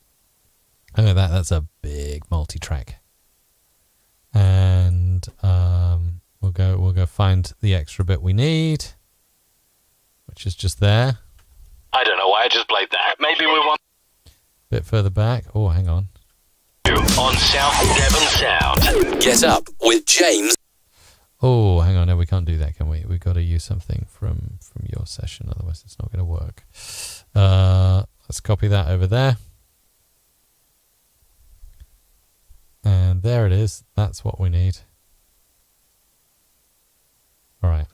Oh, that's a big multi-track. And we'll go find the extra bit we need, which is just there. I don't know why I just played that. Maybe we want Bit further back. Oh, hang on. on South Devon Sound. Get up with James. Oh, hang on. There we can't do that, can we? We've got to use something from your session, otherwise it's not going to work. Let's copy that over there. And there it is. That's what we need. All right.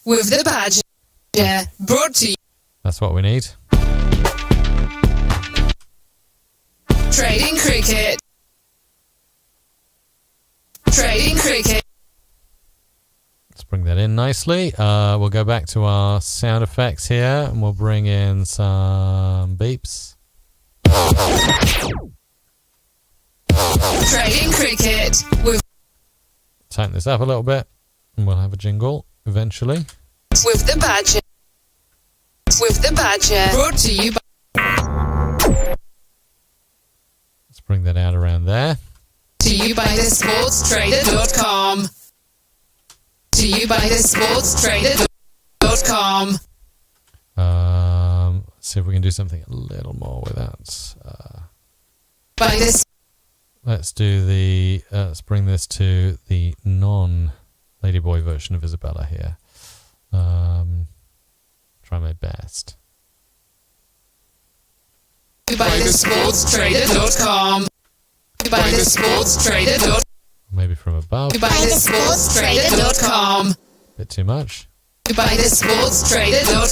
With the badge. Yeah, brought to you. That's what we need. Trading cricket. Trading cricket. Let's bring that in nicely. We'll go back to our sound effects here and we'll bring in some beeps. Trading cricket. Tighten this up a little bit and we'll have a jingle eventually. With the badger. With the badger. Brought to you by. Let's bring that out around there. To you by the sportstrader.com. To you by the sportstrader.com. Let's see if we can do something a little more with that. By this. Let's do the. Let's bring this to the non-Ladyboy version of Isabella here. Try my best. By the sportstrader.com. By the sportstrader.com. Maybe from above. By the sportstrader.com. Bit too much. By the sportstrader.com.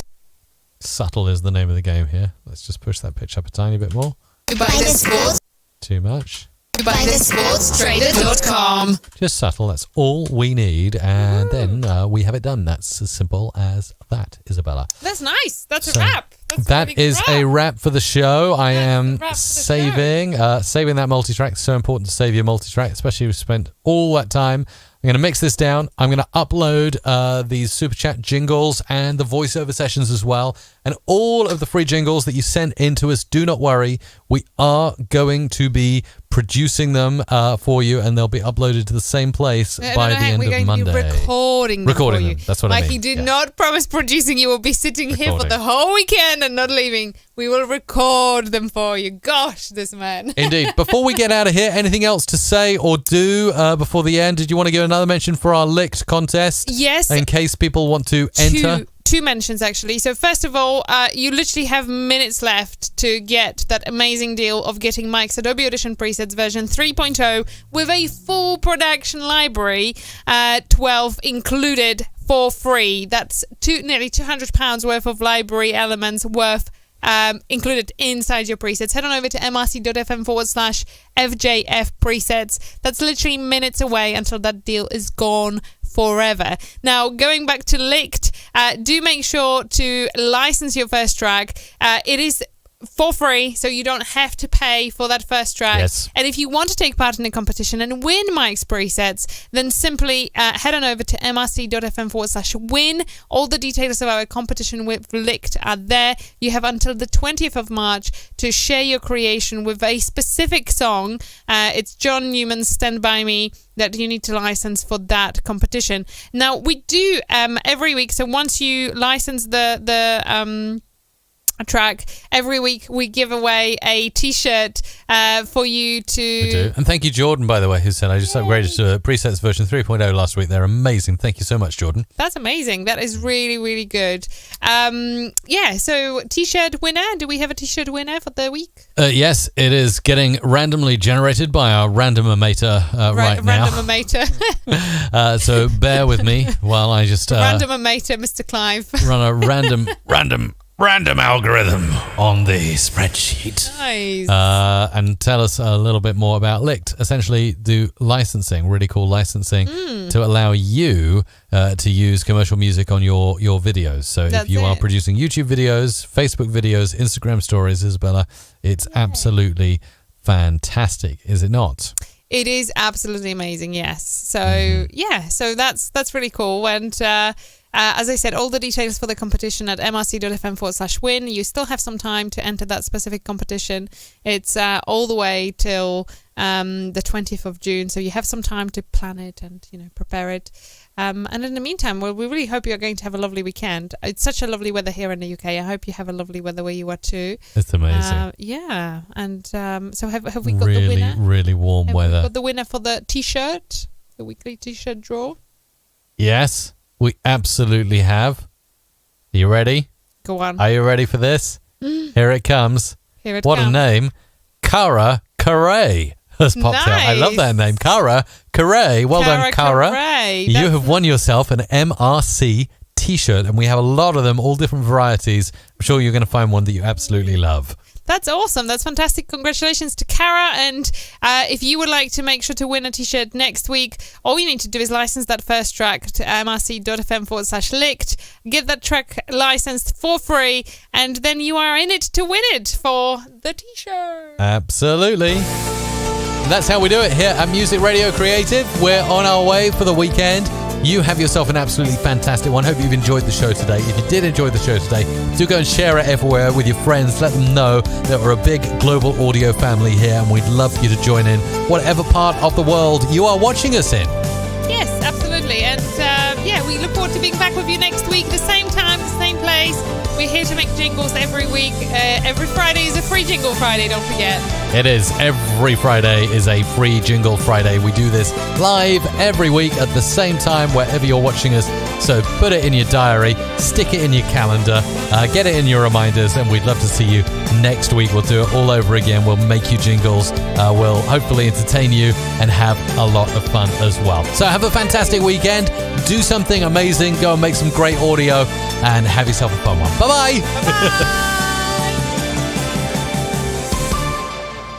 Subtle is the name of the game here. Let's just push that pitch up a tiny bit more. By the sports. Too much. By the sportstrader.com. Just subtle. That's all we need, and then we have it done. That's as simple as that, Isabella. That's nice. That's a wrap. That is a wrap for the show. I am saving that multi-track. It's so important to save your multi-track, especially if you spent all that time. I'm going to mix this down. I'm going to upload these Super Chat jingles and the voiceover sessions as well. And all of the free jingles that you sent in to us, do not worry. We are going to be producing them for you, and they'll be uploaded to the same place by the end of Monday. We're going to be recording them for you. That's what I mean. Like, he did not promise producing. You will be sitting here for the whole weekend and not leaving. We will record them for you. Gosh, this man. Indeed. Before we get out of here, anything else to say or do before the end? Did you want to give another mention for our licked contest? Yes. In case people want to enter? Two mentions, actually. So first of all, you literally have minutes left to get that amazing deal of getting Mike's Adobe Audition presets version 3.0 with a full production library, 12 included for free. That's nearly £200 worth of library elements worth included inside your presets. Head on over to mrc.fm/FJF presets. That's literally minutes away until that deal is gone forever. Now, going back to licked, do make sure to license your first track. It is for free, so you don't have to pay for that first track. Yes. And if you want to take part in the competition and win Mike's presets, then simply head on over to mrc.fm/win. All the details of our competition with Licked are there. You have until the 20th of March to share your creation with a specific song. It's John Newman's Stand By Me that you need to license for that competition. Now, we do every week, so once you license the track, every week we give away a t-shirt for you to... We do. And thank you, Jordan, by the way, who said I just upgraded to presets version 3.0 last week. They're amazing. Thank you so much, Jordan. That's amazing. That is really, really good. So t-shirt winner. Do we have a t-shirt winner for the week? Yes, it is getting randomly generated by our randomometer right now. Randomometer. So bear with me while I just... randomometer, Mr. Clive. Run a random algorithm on the spreadsheet. Nice. And tell us a little bit more about Licked. Essentially, do licensing, really cool licensing, to allow you to use commercial music on your videos. So if you are producing YouTube videos, Facebook videos, Instagram stories, Isabella, it's absolutely fantastic, is it not? It is absolutely amazing, yes. So, so that's really cool. And as I said, all the details for the competition at mrc.fm/win. You still have some time to enter that specific competition. It's all the way till the 20th of June. So you have some time to plan it and, prepare it. And in the meantime, we really hope you're going to have a lovely weekend. It's such a lovely weather here in the UK. I hope you have a lovely weather where you are too. It's amazing. And so have we got the winner? Really warm weather. We got the winner for the t-shirt the weekly t-shirt draw? Yes, we absolutely have. Are you ready? Go on. Are you ready for this? Here it comes. Here it What comes. a name. Cara Carey has popped out. I love that name. Cara Carey. Well done, Cara. Carey. You have won yourself an MRC t-shirt, and we have a lot of them, all different varieties. I'm sure you're going to find one that you absolutely love. That's awesome. That's fantastic. Congratulations to Cara. And if you would like to make sure to win a t-shirt next week, all you need to do is license that first track to mrc.fm/licked. Get that track licensed for free, and then you are in it to win it for the t-shirt. Absolutely. That's how we do it here at Music Radio Creative. We're on our way for the weekend. You have yourself an absolutely fantastic one. Hope you've enjoyed the show today. If you did enjoy the show today, do go and share it everywhere with your friends. Let them know that we're a big global audio family here, and we'd love for you to join in whatever part of the world you are watching us in. Yes, absolutely. And we look forward to being back with you next week, the same time, the same place. We're here to make jingles every week. Every Friday is a free Jingle Friday, don't forget. It is. Every Friday is a free Jingle Friday. We do this live every week at the same time wherever you're watching us. So put it in your diary, stick it in your calendar, get it in your reminders, and we'd love to see you next week. We'll do it all over again. We'll make you jingles. We'll hopefully entertain you and have a lot of fun as well. So have a fantastic weekend. Do something amazing. Go and make some great audio and have yourself a fun one. Bye-bye. Bye-bye.